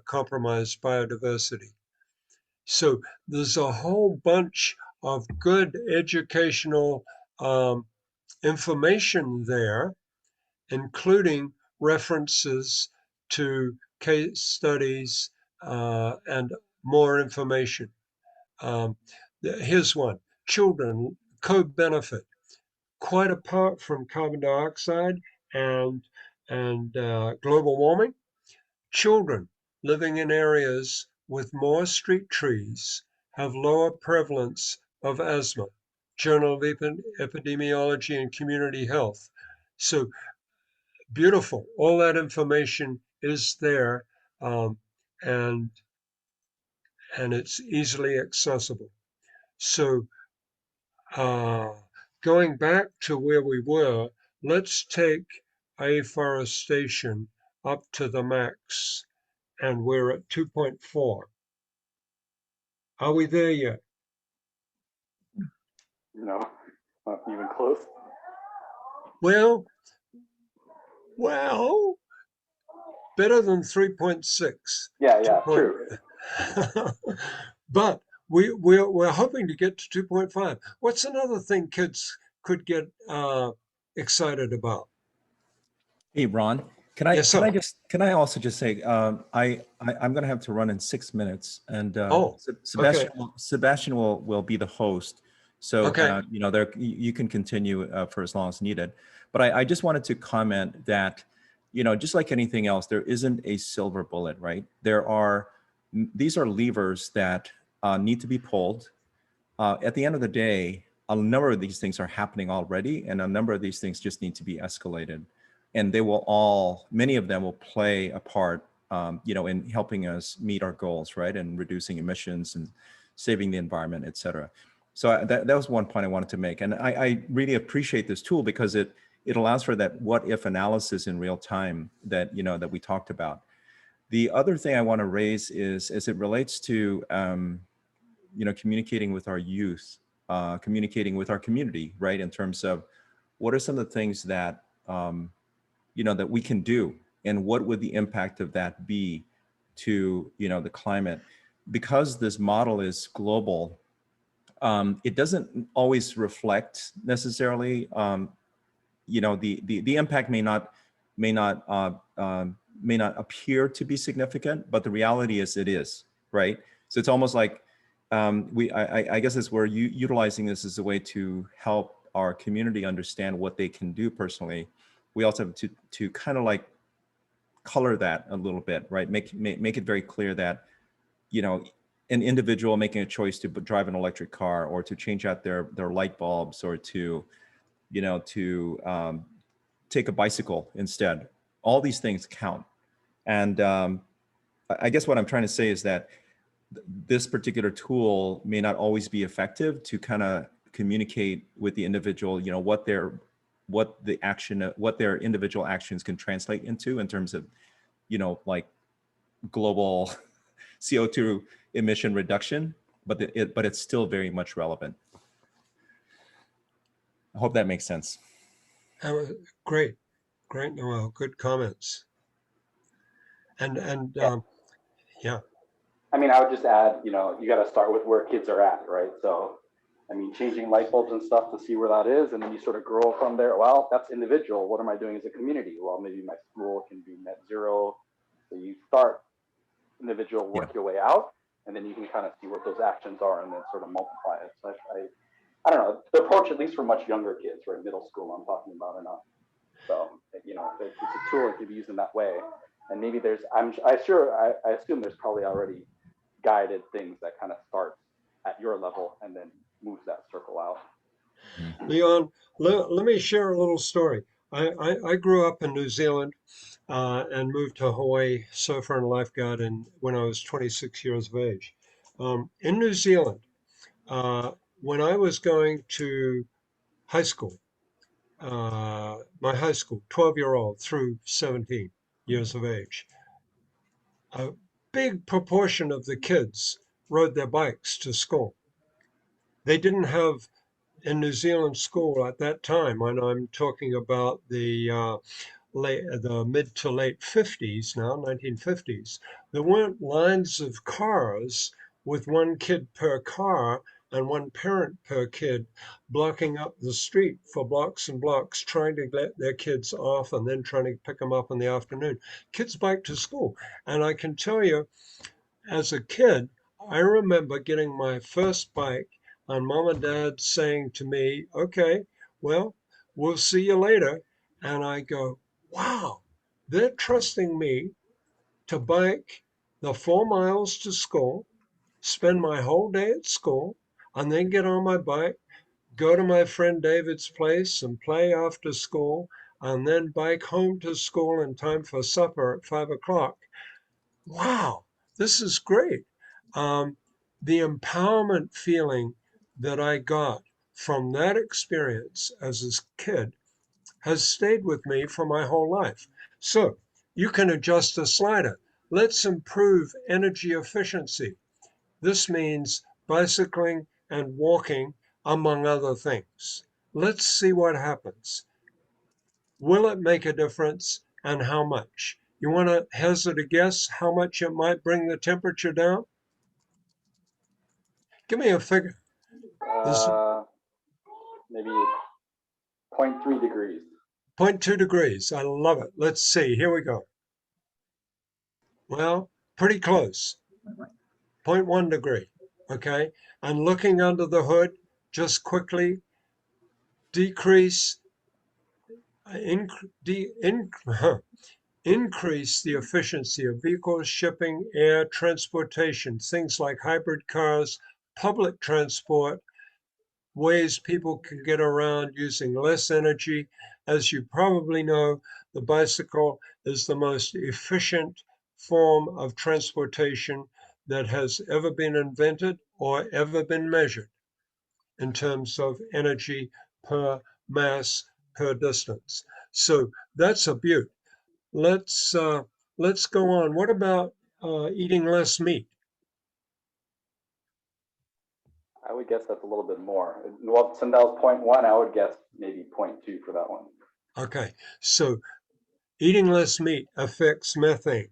compromised biodiversity. So there's a whole bunch of good educational information there, including references to case studies and more information. Here's one. Children co-benefit. Quite apart from carbon dioxide and global warming, children living in areas with more street trees have lower prevalence of asthma. Journal of Epidemiology and Community Health. So beautiful. All that information is there, and it's easily accessible. So going back to where we were, let's take afforestation up to the max, and we're at 2.4. Are we there yet? No, not even close. Well, better than 3.6. Yeah, true. But we're hoping to get to 2.5. What's another thing kids could get excited about? Hey, Ron, Yes, sir. Can I also just say, I'm going to have to run in 6 minutes, and Oh, okay. Sebastian will be the host. So, Okay. you know, you can continue for as long as needed. But I just wanted to comment that, you know, just like anything else, there isn't a silver bullet, right? These are levers that need to be pulled. At the end of the day, a number of these things are happening already, and a number of these things just need to be escalated. And many of them will play a part, you know, in helping us meet our goals, right? And reducing emissions and saving the environment, et cetera. So that was one point I wanted to make. And I really appreciate this tool because it allows for that what if analysis in real time that, you know, that we talked about. The other thing I want to raise is as it relates to, you know, communicating with our youth, communicating with our community, right? In terms of what are some of the things that, you know, that we can do, and what would the impact of that be to, you know, the climate? Because this model is global, it doesn't always reflect necessarily, you know, the impact may not appear to be significant, but the reality is it is, right? So it's almost like I guess it's we're utilizing this as a way to help our community understand what they can do personally. We also have to kind of like color that a little bit, right? Make it very clear that, you know, an individual making a choice to drive an electric car or to change out their light bulbs or to, you know, to take a bicycle instead. All these things count. And I guess what I'm trying to say is that this particular tool may not always be effective to kind of communicate with the individual, you know, what their individual actions can translate into in terms of, you know, like global CO2 emission reduction, but it's still very much relevant. I hope that makes sense. Great, Noel. Good comments. And Yeah. yeah. I mean, I would just add, you know, you got to start with where kids are at, right? So, I mean, changing light bulbs and stuff to see where that is, and then you sort of grow from there. Well, that's individual. What am I doing as a community? Well, maybe my school can do net zero. So you start individual, work your way out, and then you can kind of see what those actions are, and then sort of multiply it. So I don't know, the approach, at least for much younger kids, right? Middle school, I'm talking about, or not. So, you know, it's a tool that can be used in that way. And maybe I assume there's probably already guided things that kind of start at your level and then moves that circle out. Leon, let me share a little story. I grew up in New Zealand and moved to Hawaii, surfer and lifeguard, when I was 26 years of age. In New Zealand, when I was going to high school, my high school, 12-year-old through 17 years of age, a big proportion of the kids rode their bikes to school. They didn't have in New Zealand school at that time, and I'm talking about the mid to late 50s now, 1950s, there weren't lines of cars with one kid per car and one parent per kid blocking up the street for blocks and blocks, trying to let their kids off and then trying to pick them up in the afternoon. Kids bike to school. And I can tell you, as a kid, I remember getting my first bike and mom and dad saying to me, okay, well, we'll see you later. And I go, wow, they're trusting me to bike the 4 miles to school, spend my whole day at school, and then get on my bike, go to my friend David's place and play after school, and then bike home to school in time for supper at 5 o'clock. Wow, this is great. The empowerment feeling that I got from that experience as a kid has stayed with me for my whole life. So you can adjust the slider. Let's improve energy efficiency. This means bicycling and walking, among other things. Let's see what happens. Will it make a difference, and how much? You want to hazard a guess how much it might bring the temperature down? Give me a figure. Maybe 0.3 degrees. 0.2 degrees. I love it. Let's see. Here we go. Well, pretty close. 0.1 degree. Okay. And looking under the hood, just quickly decrease, increase the efficiency of vehicles, shipping, air, transportation, things like hybrid cars, public transport, ways people can get around using less energy. As you probably know, the bicycle is the most efficient form of transportation that has ever been invented or ever been measured in terms of energy per mass per distance. So that's a beaut. Let's go on. What about eating less meat? I would guess that's a little bit more. Well, since that was 0.1, I would guess maybe 0.2 for that one. Okay, so eating less meat affects methane.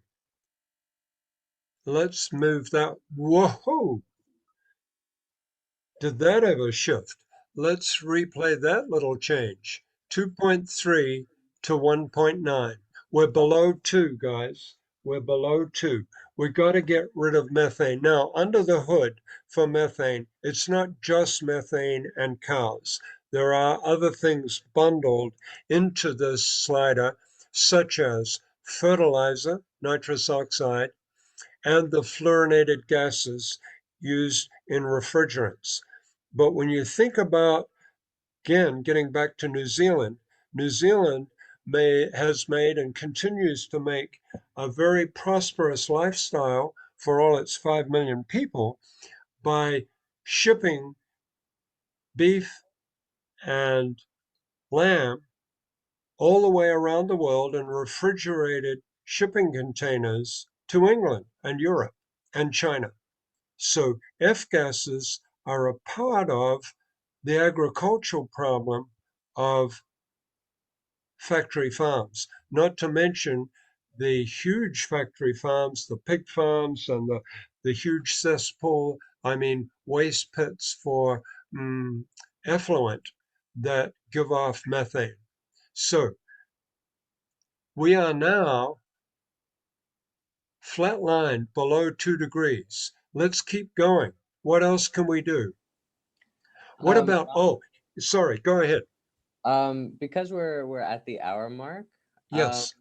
Let's move that. Whoa! Did that ever shift? Let's replay that little change. 2.3 to 1.9. We're below 2, guys. We're below 2. We got to get rid of methane. Now, under the hood for methane, it's not just methane and cows. There are other things bundled into this slider, such as fertilizer, nitrous oxide, and the fluorinated gases used in refrigerants. But when you think about, again, getting back to New Zealand, New Zealand has made and continues to make a very prosperous lifestyle for all its 5 million people by shipping beef and lamb all the way around the world in refrigerated shipping containers to England and Europe and China. So F-gases are a part of the agricultural problem of factory farms, not to mention the huge factory farms, the pig farms, and the huge cesspool, waste pits for effluent that give off methane. So we are now flatlined below 2 degrees. Let's keep going. What else can we do? What about, sorry, go ahead. Because we're at the hour mark, Yes.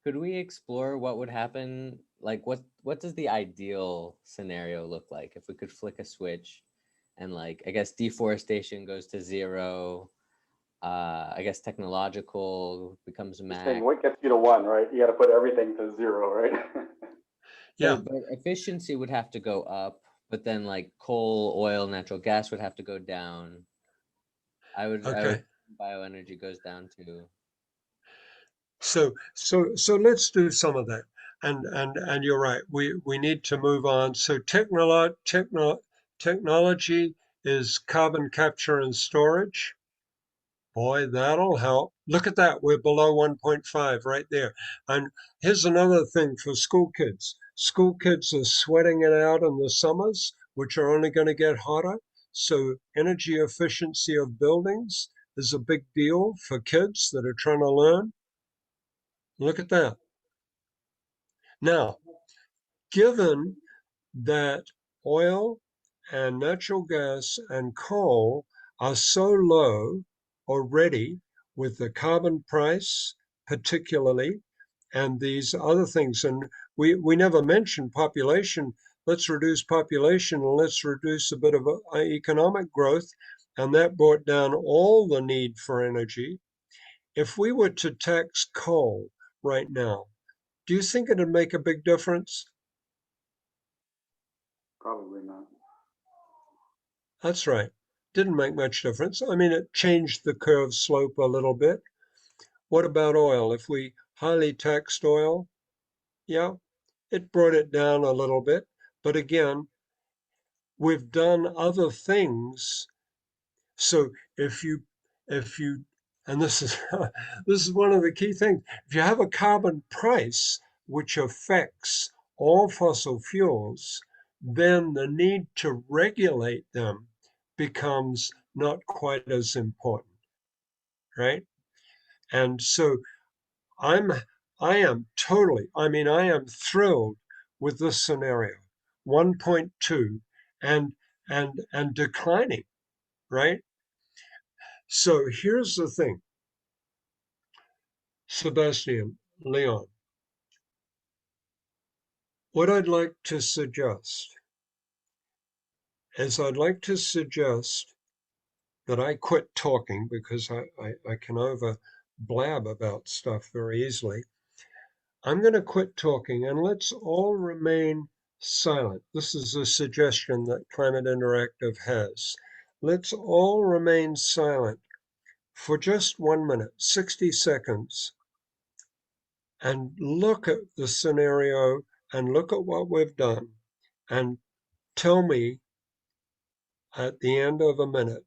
could we explore what would happen? Like what does the ideal scenario look like if we could flick a switch and, like, I guess deforestation goes to 0, I guess technological becomes You're max. saying what gets you to 1, right? You got to put everything to 0, right? Yeah. But efficiency would have to go up, but then like coal, oil, natural gas would have to go down. I would bioenergy goes down too. So let's do some of that. And you're right. We need to move on. So technology is carbon capture and storage. Boy, that'll help. Look at that. We're below 1.5 right there. And here's another thing for school kids. School kids are sweating it out in the summers, which are only going to get hotter. So energy efficiency of buildings is a big deal for kids that are trying to learn. Look at that. Now, given that oil and natural gas and coal are so low already with the carbon price, particularly, and these other things, and we never mentioned population. Let's reduce population and let's reduce a bit of economic growth, and that brought down all the need for energy. If we were to tax coal right now, do you think it'd make a big difference? Probably not. That's right. Didn't make much difference. It changed the curve slope a little bit. What about oil? If we highly taxed oil, yeah, it brought it down a little bit. But again, we've done other things. So if you, and this is this is one of the key things. If you have a carbon price which affects all fossil fuels, then the need to regulate them becomes not quite as important, right? And so I am totally, I mean, I am thrilled with this scenario, 1.2 and and declining, right? So here's the thing, Sebastian, Leon, what I'd like to suggest is I'd like to suggest that I quit talking because I can over blab about stuff very easily. I'm going to quit talking and let's all remain silent. This is a suggestion that Climate Interactive has. Let's all remain silent for just 1 minute, 60 seconds, and look at the scenario and look at what we've done and tell me at the end of a minute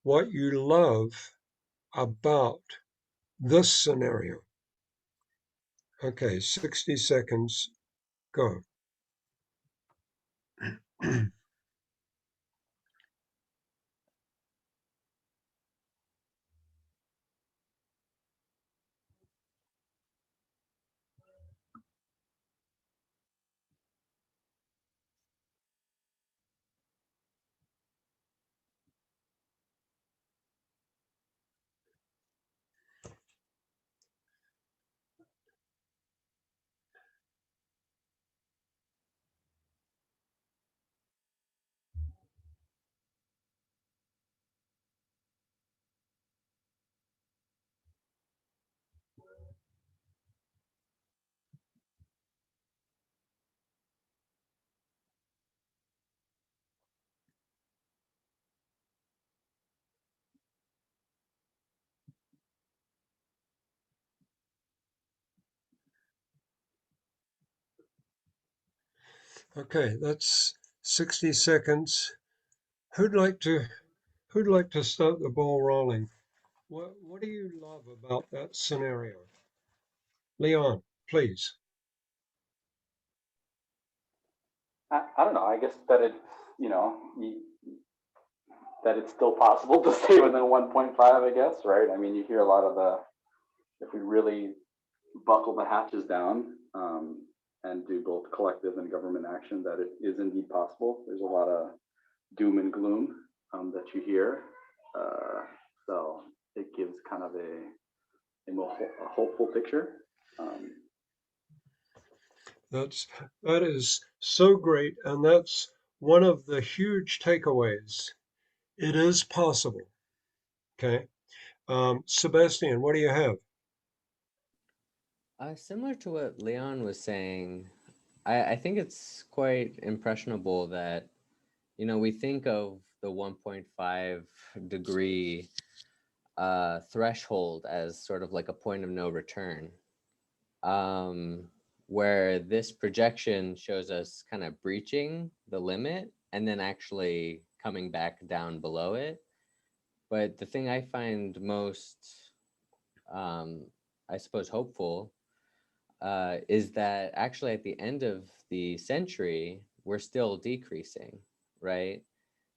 what you love about this scenario. Okay, 60 seconds, go. Okay, that's 60 seconds. Who'd like to start the ball rolling? What do you love about that scenario? Leon, please. I don't know. I guess that it's, that it's still possible to stay within 1.5, I guess, right? I mean, you hear a lot of if we really buckle the hatches down and do both collective and government action, that it is indeed possible. There's a lot of doom and gloom that you hear. So it gives kind of a hopeful picture. That is so great, and that's one of the huge takeaways. It is possible. Okay. Sebastian, what do you have? Similar to what Leon was saying, I think it's quite impressionable that, we think of the 1.5 degree threshold as sort of like a point of no return, um, where this projection shows us kind of breaching the limit and then actually coming back down below it. But the thing I find most, I suppose, hopeful is that actually at the end of the century, we're still decreasing, right?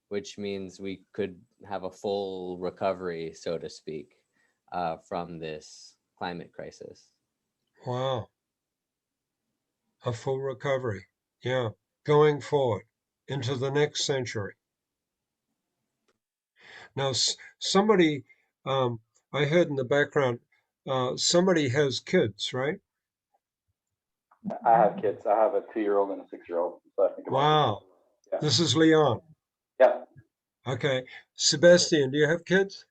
Which means we could have a full recovery, so to speak, from this climate crisis. Wow, a full recovery. Yeah, going forward into the next century. Now, somebody, I heard in the background, somebody has kids, right? I have kids. I have a 2-year-old and a 6-year-old. So I think about Wow. Yeah. This is Leon. Yeah. Okay. Sebastian, do you have kids?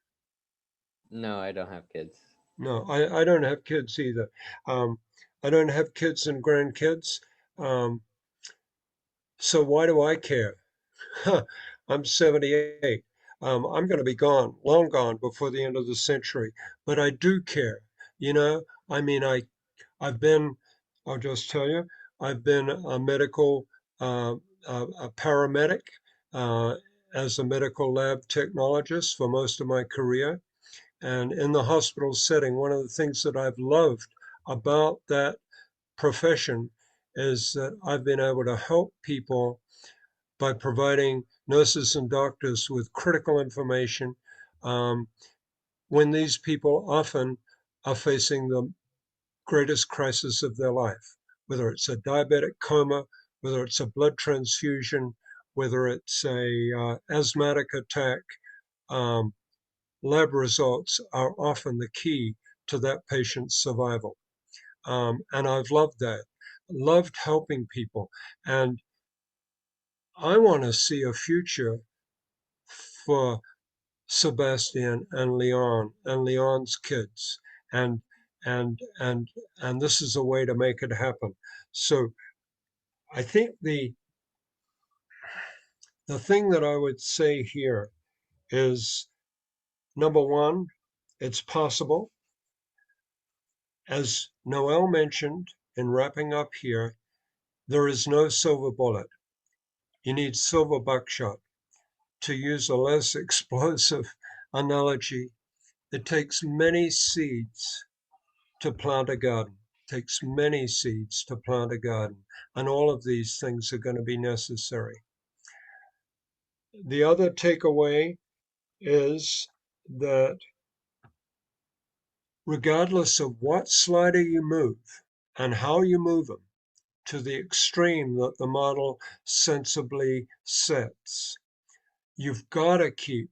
No, I don't have kids. No, I don't have kids either. I don't have kids and grandkids. So why do I care? I'm 78. I'm going to be gone, long gone before the end of the century. But I do care. You know, I mean, I've been, I'll just tell you, I've been a medical, a paramedic, uh, as a medical lab technologist for most of my career. And in the hospital setting, one of the things that I've loved about that profession is that I've been able to help people by providing nurses and doctors with critical information, um, when these people often are facing the greatest crisis of their life, whether it's a diabetic coma, whether it's a blood transfusion, whether it's a asthmatic attack. Lab results are often the key to that patient's survival. And I've loved that, loved helping people. And I want to see a future for Sebastian and Leon's kids. And and this is a way to make it happen. So I think the thing that I would say here is, number one, it's possible. As Noel mentioned in wrapping up here, there is no silver bullet. You need silver buckshot. To use a less explosive analogy, it takes many seeds to plant a garden. It takes many seeds to plant a garden. And all of these things are going to be necessary. The other takeaway is that regardless of what slider you move and how you move them, to the extreme that the model sensibly sets, you've got to keep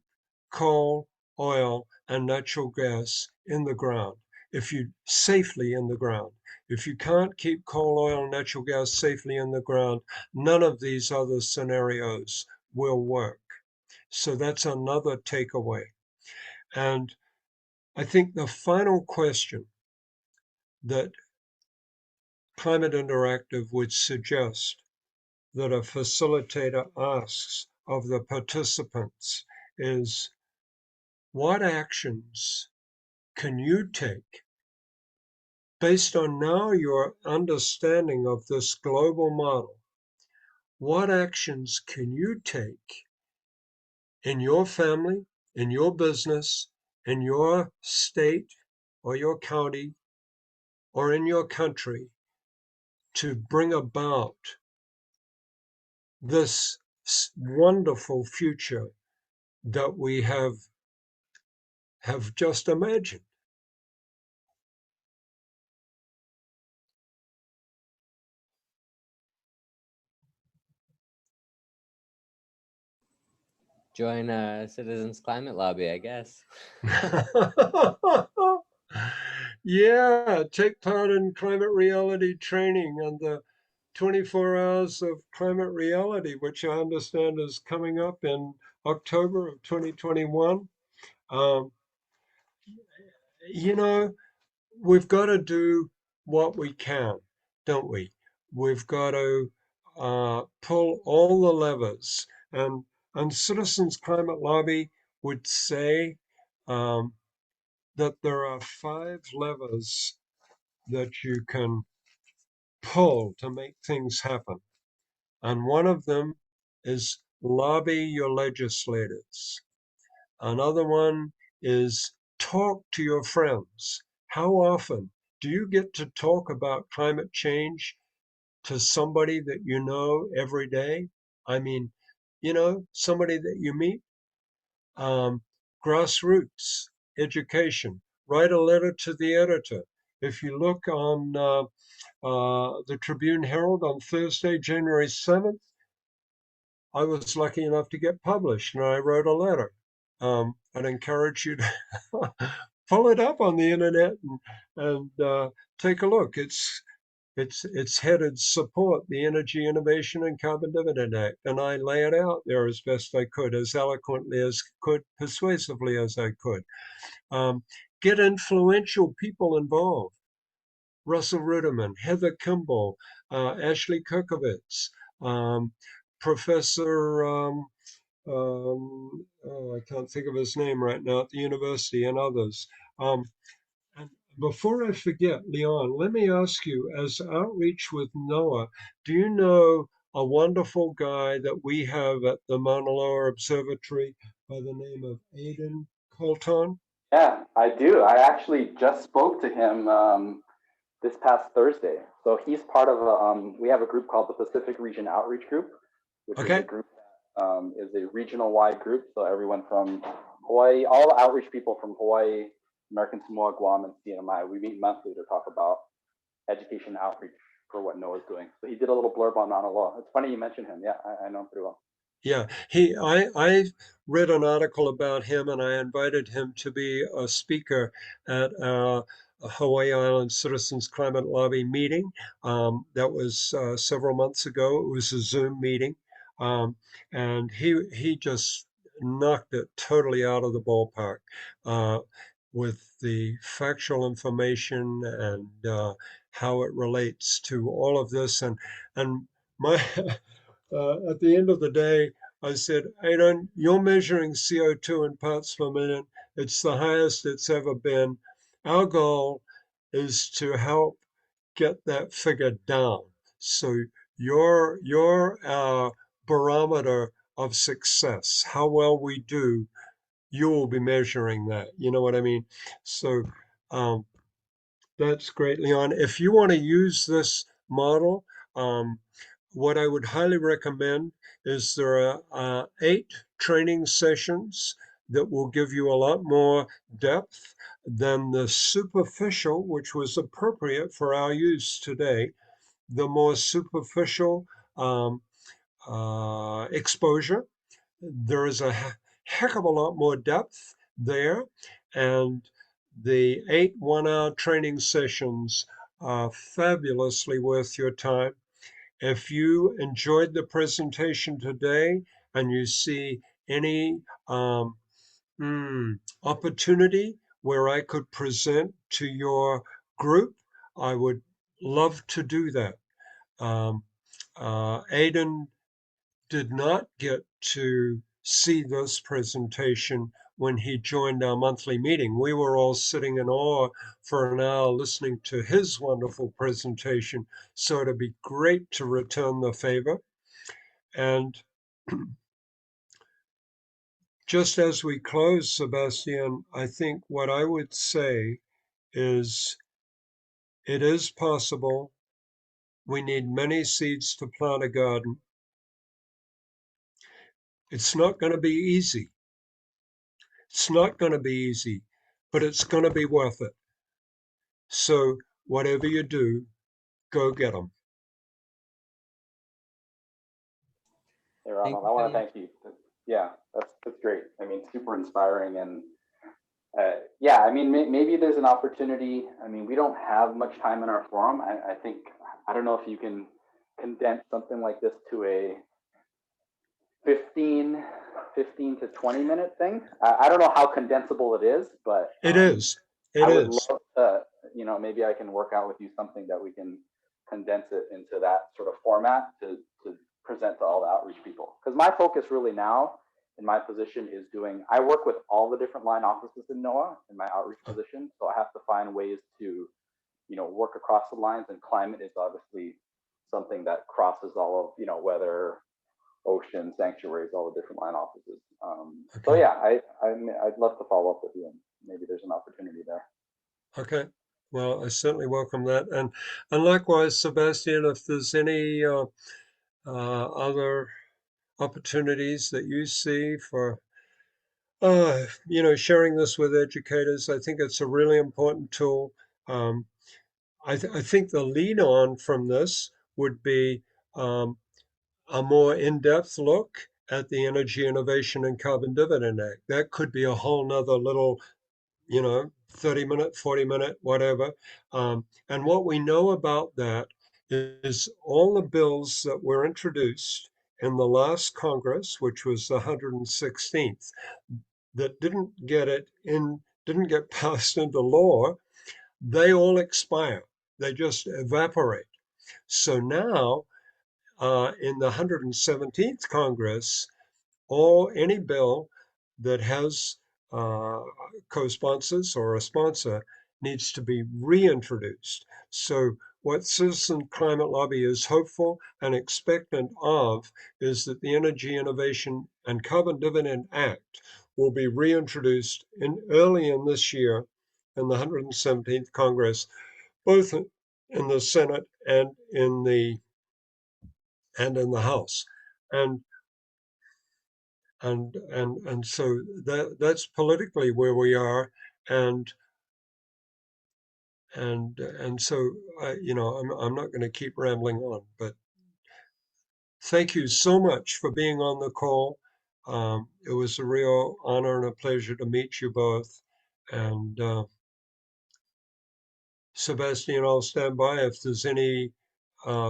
coal, oil, and natural gas in the ground. If you safely in the ground. If you can't keep coal, oil, and natural gas safely in the ground, none of these other scenarios will work. So that's another takeaway. And I think the final question that Climate Interactive would suggest that a facilitator asks of the participants is, what actions can you take based on now your understanding of this global model? What actions can you take in your family, in your business, in your state or your county or in your country to bring about this wonderful future that we have just imagined? Join Citizens Climate Lobby, I guess. Yeah, take part in climate reality training and the 24 hours of climate reality, which I understand is coming up in October of 2021. You know, we've got to do what we can, don't we? We've got to pull all the levers. And Citizens Climate Lobby would say that there are 5 levers that you can pull to make things happen. And one of them is lobby your legislators. Another one is talk to your friends. How often do you get to talk about climate change to somebody that you know every day? I mean, somebody that you meet. Grassroots education. Write a letter to the editor. If you look on the Tribune Herald on Thursday, January 7th, I was lucky enough to get published, and I wrote a letter. I'd encourage you to pull it up on the internet and take a look. It's headed "Support the Energy Innovation and Carbon Dividend Act," and I lay it out there as best I could, as eloquently as could, persuasively as I could. Get influential people involved. Russell Ruderman, Heather Kimball, Ashley Kirkovitz, Professor, I can't think of his name right now, at the university, and others. And before I forget, Leon, let me ask you, as outreach with NOAA, do you know a wonderful guy that we have at the Mauna Loa Observatory by the name of Aidan Colton? Yeah, I do. I actually just spoke to him this past Thursday. So he's part of we have a group called the Pacific Region Outreach Group, which is a group that is a regional wide group. So everyone from Hawaii, all the outreach people from Hawaii, American Samoa, Guam, and CNMI, we meet monthly to talk about education outreach for what NOAA's doing. So he did a little blurb on Mauna Loa. It's funny you mentioned him. Yeah, I know him pretty well. Yeah, I read an article about him, and I invited him to be a speaker at our Hawaii Island Citizens Climate Lobby meeting. That was several months ago. It was a Zoom meeting, and he just knocked it totally out of the ballpark with the factual information and how it relates to all of this. And my at the end of the day, I said, Aidan, you're measuring CO2 in parts per million. It's the highest it's ever been. Our goal is to help get that figure down. So you're our barometer of success. How well we do, you will be measuring that. You know what I mean? So um, that's great, Leon. If you want to use this model, what I would highly recommend is there are 8 training sessions that will give you a lot more depth than the superficial, which was appropriate for our use today. The more superficial exposure, there is a heck of a lot more depth there. And the 8 one-hour training sessions are fabulously worth your time. If you enjoyed the presentation today and you see any opportunity where I could present to your group, I would love to do that. Aidan did not get to see this presentation when he joined our monthly meeting. We were all sitting in awe for an hour listening to his wonderful presentation. So it'd be great to return the favor. And just as we close, Sebastian, I think what I would say is it is possible. We need many seeds to plant a garden. It's not going to be easy. It's not going to be easy, but it's going to be worth it. So whatever you do, go get them. Hey, Ronald, I want to thank you. Yeah, that's great. I mean, super inspiring. And yeah, I mean, maybe there's an opportunity. I mean, we don't have much time in our forum. I think, I don't know if you can condense something like this to a 15 to 20 minute thing. I don't know how condensable it is, but it is. I would love to, you know, maybe I can work out with you something that we can condense it into that sort of format to present to all the outreach people. Because my focus really now in my position is I work with all the different line offices in NOAA in my outreach position. So I have to find ways to, you know, work across the lines, and climate is obviously something that crosses all of, you know, weather, ocean, sanctuaries, all the different line offices. So yeah, I'd love to follow up with you, and maybe there's an opportunity there. Okay. Well, I certainly welcome that. And likewise, Sebastian, if there's any other opportunities that you see for, you know, sharing this with educators, I think it's a really important tool. I think the lead on from this would be a more in-depth look at the Energy Innovation and Carbon Dividend Act. That could be a whole nother little, you know, 30-minute, 40-minute, whatever. And what we know about that is all the bills that were introduced in the last Congress, which was the 116th, that didn't get passed into law, they all expire. They just evaporate. So now, in the 117th Congress, any bill that has co-sponsors or a sponsor needs to be reintroduced. So what Citizen Climate Lobby is hopeful and expectant of is that the Energy Innovation and Carbon Dividend Act will be reintroduced early in this year in the 117th Congress, both in the Senate and in the House. And and so that's politically where we are, and so I'm not going to keep rambling on, but thank you so much for being on the call. It was a real honor and a pleasure to meet you both. And Sebastian, I'll stand by if there's any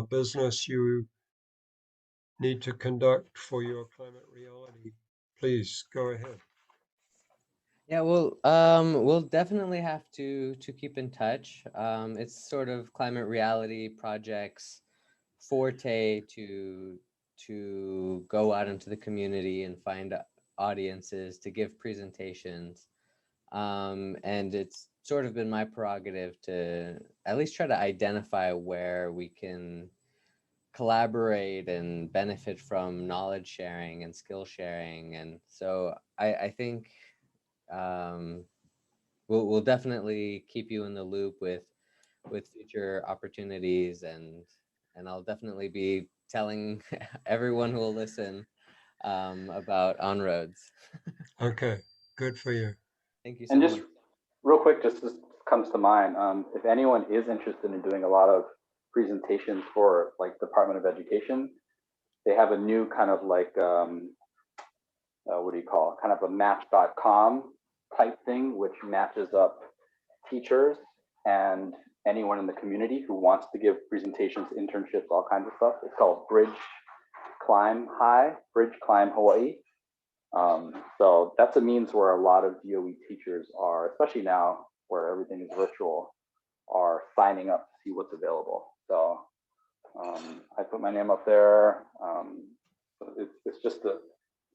business you need to conduct for your climate reality. Please go ahead. Yeah, we'll definitely have to keep in touch. It's sort of climate reality projects forte to go out into the community and find audiences to give presentations. And it's sort of been my prerogative to at least try to identify where we can collaborate and benefit from knowledge sharing and skill sharing. And so I think we'll definitely keep you in the loop with future opportunities, and I'll definitely be telling everyone who will listen about On Roads. Okay, good for you. Thank you so And much. just real quick, just this comes to mind. If anyone is interested in doing a lot of presentations for like Department of Education, they have a new kind of like what do you call it? Kind of a match.com type thing, which matches up teachers and anyone in the community who wants to give presentations, internships, all kinds of stuff. It's called Bridge Climb Hawaii. So that's a means where a lot of DOE teachers are, especially now where everything is virtual, are signing up to see what's available. So I put my name up there. It's just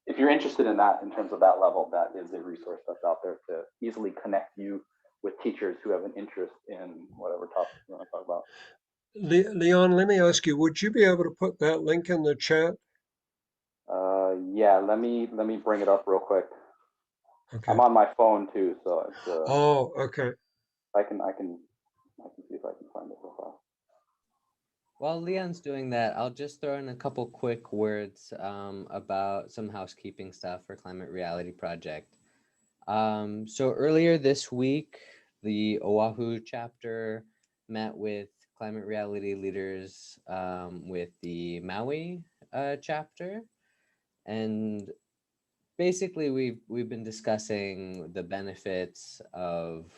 if you're interested in that, in terms of that level, that is a resource that's out there to easily connect you with teachers who have an interest in whatever topic you want to talk about. Leon, let me ask you, would you be able to put that link in the chat? Yeah, let me bring it up real quick. Okay. I'm on my phone too, so it's, Oh, okay. I can see if I can find it real fast. While Leon's doing that, I'll just throw in a couple quick words about some housekeeping stuff for Climate Reality Project. So earlier this week, the Oahu chapter met with climate reality leaders with the Maui chapter, and basically we've been discussing the benefits of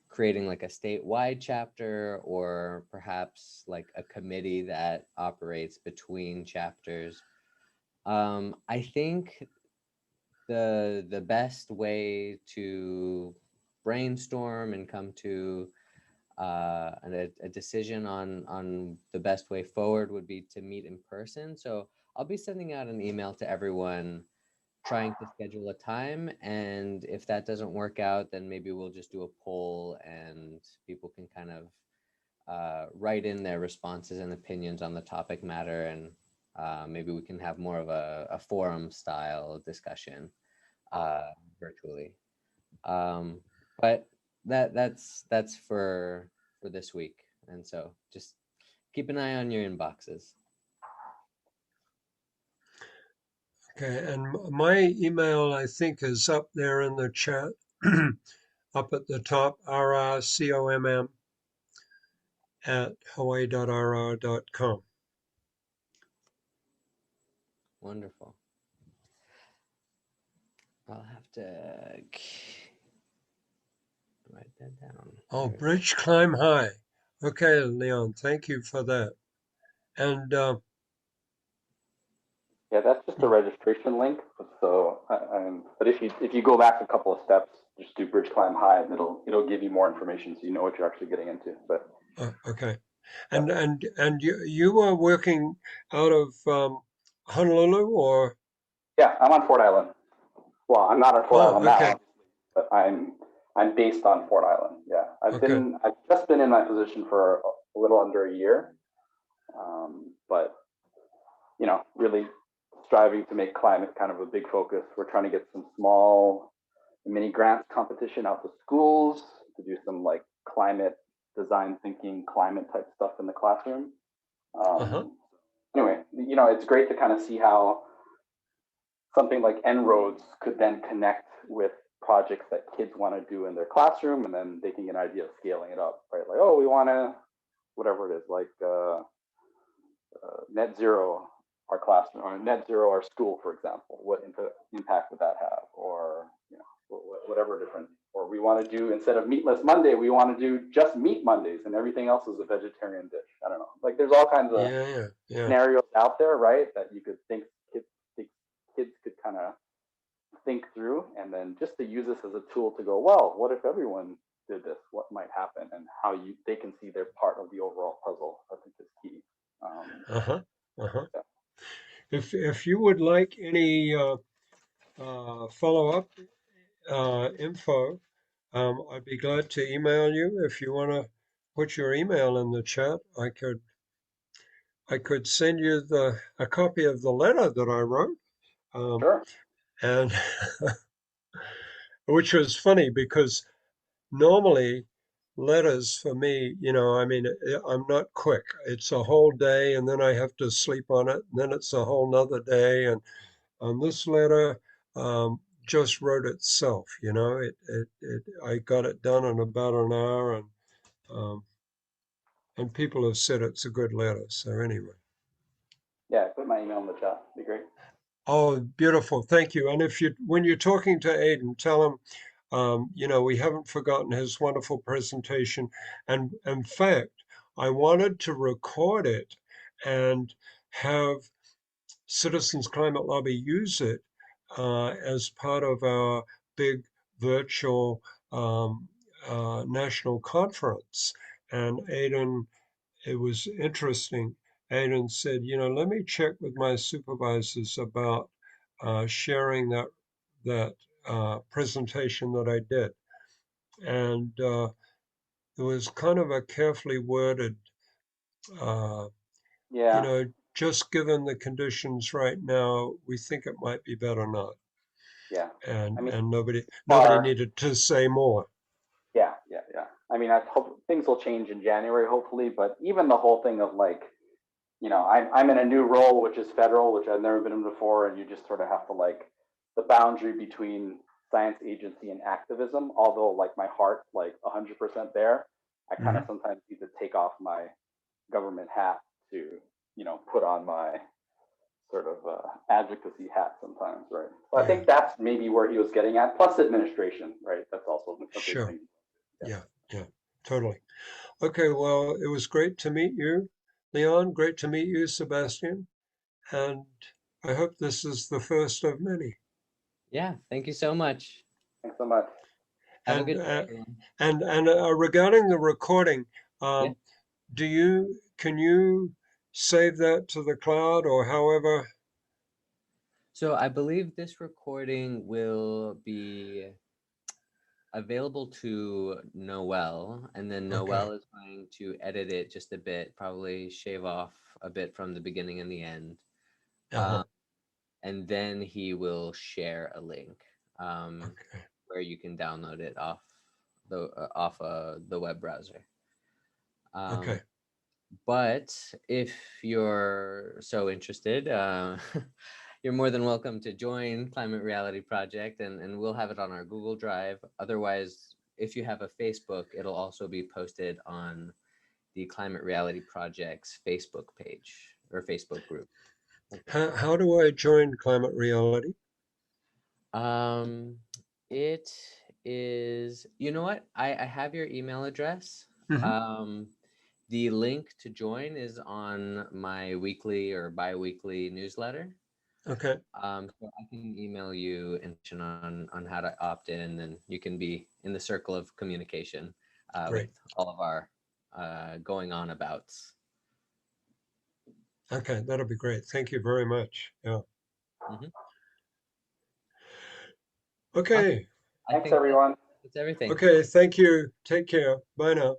creating like a statewide chapter, or perhaps like a committee that operates between chapters. I think the best way to brainstorm and come to a decision on the best way forward would be to meet in person. So I'll be sending out an email to everyone trying to schedule a time, and if that doesn't work out, then maybe we'll just do a poll and people can kind of write in their responses and opinions on the topic matter, and maybe we can have more of a forum style discussion virtually. But that's for this week, and so just keep an eye on your inboxes. Okay, and my email, I think, is up there in the chat, up at the top, rrcomm @hawaii.rr.com. Wonderful. I'll have to write that down. Oh, Bridge Climb High. Okay, Leon, thank you for that. And Yeah, that's just a registration link. So, but if you go back a couple of steps, just do Bridge Climb High, and it'll give you more information, so you know what you're actually getting into. But okay, and you were working out of Honolulu, or? yeah, I'm on Fort Island. Well, I'm not on Fort Island okay. now, but I'm based on Fort Island. Yeah, I've just been in my position for a little under a year, but really striving to make climate kind of a big focus. We're trying to get some small mini grants competition out to schools to do some like climate design thinking, climate type stuff in the classroom. Anyway, it's great to kind of see how something like En-ROADS could then connect with projects that kids want to do in their classroom, and then they can get an idea of scaling it up, right? Like, oh, we want to, whatever it is, like net zero our classroom, or net zero our school, for example. What impact would that have? Or, you know, whatever different. Or we want to do, instead of Meatless Monday, we want to do just Meat Mondays, and everything else is a vegetarian dish. I don't know. Like, there's all kinds of scenarios out there, right? That you could think kids could kind of think through, and then just to use this as a tool to go, well, what if everyone did this? What might happen, and how they can see their part of the overall puzzle, I think is key. Yeah. If you would like any follow-up info, I'd be glad to email you. If you want to put your email in the chat, I could send you a copy of the letter that I wrote. Sure. And which was funny because normally letters for me, you know, I mean, I'm not quick. It's a whole day and then I have to sleep on it. And then it's a whole nother day. And on this letter, just wrote itself, you know, I got it done in about an hour, and people have said it's a good letter. So anyway. Yeah, put my email in the chat. Be great. Oh, beautiful. Thank you. And when you're talking to Aiden, tell him, you know, we haven't forgotten his wonderful presentation. And in fact, I wanted to record it and have Citizens Climate Lobby use it as part of our big virtual national conference. And Aiden, it was interesting. Aiden said, you know, let me check with my supervisors about sharing that presentation that I did. And it was kind of a carefully worded, you know, just given the conditions right now, we think it might be better not. Yeah. And I mean, and nobody needed to say more. Yeah. I mean, I hope things will change in January, hopefully. But even the whole thing of, like, you know, I'm in a new role, which is federal, which I've never been in before, and you just sort of have to, like, the boundary between science agency and activism. Although, like, my heart's like 100% there, I kind of sometimes need to take off my government hat to, you know, put on my sort of advocacy hat sometimes, right? So I think that's maybe where he was getting at. Plus administration, right? That's also a big thing. Yeah, totally. Okay, well, it was great to meet you, Leon. Great to meet you, Sebastian. And I hope this is the first of many. Yeah, thank you so much. Thanks so much. Have a And good day, everyone. and regarding the recording, Yeah. can you save that to the cloud or however? So I believe this recording will be available to Noel, and then Noel is going to edit it just a bit, probably shave off a bit from the beginning and the end. And then he will share a link where you can download it off the web browser. But if you're so interested, you're more than welcome to join Climate Reality Project, and we'll have it on our Google Drive. Otherwise, if you have a Facebook, it'll also be posted on the Climate Reality Project's Facebook page or Facebook group. How do I join Climate Reality? It is, you know what? I have your email address. The link to join is on my weekly or bi-weekly newsletter. Okay. So I can email you information on how to opt in, and you can be in the circle of communication with all of our going on abouts. Okay, that'll be great. Thank you very much. Yeah. Okay. Thanks, everyone. That's everything. Okay, thank you. Take care. Bye now.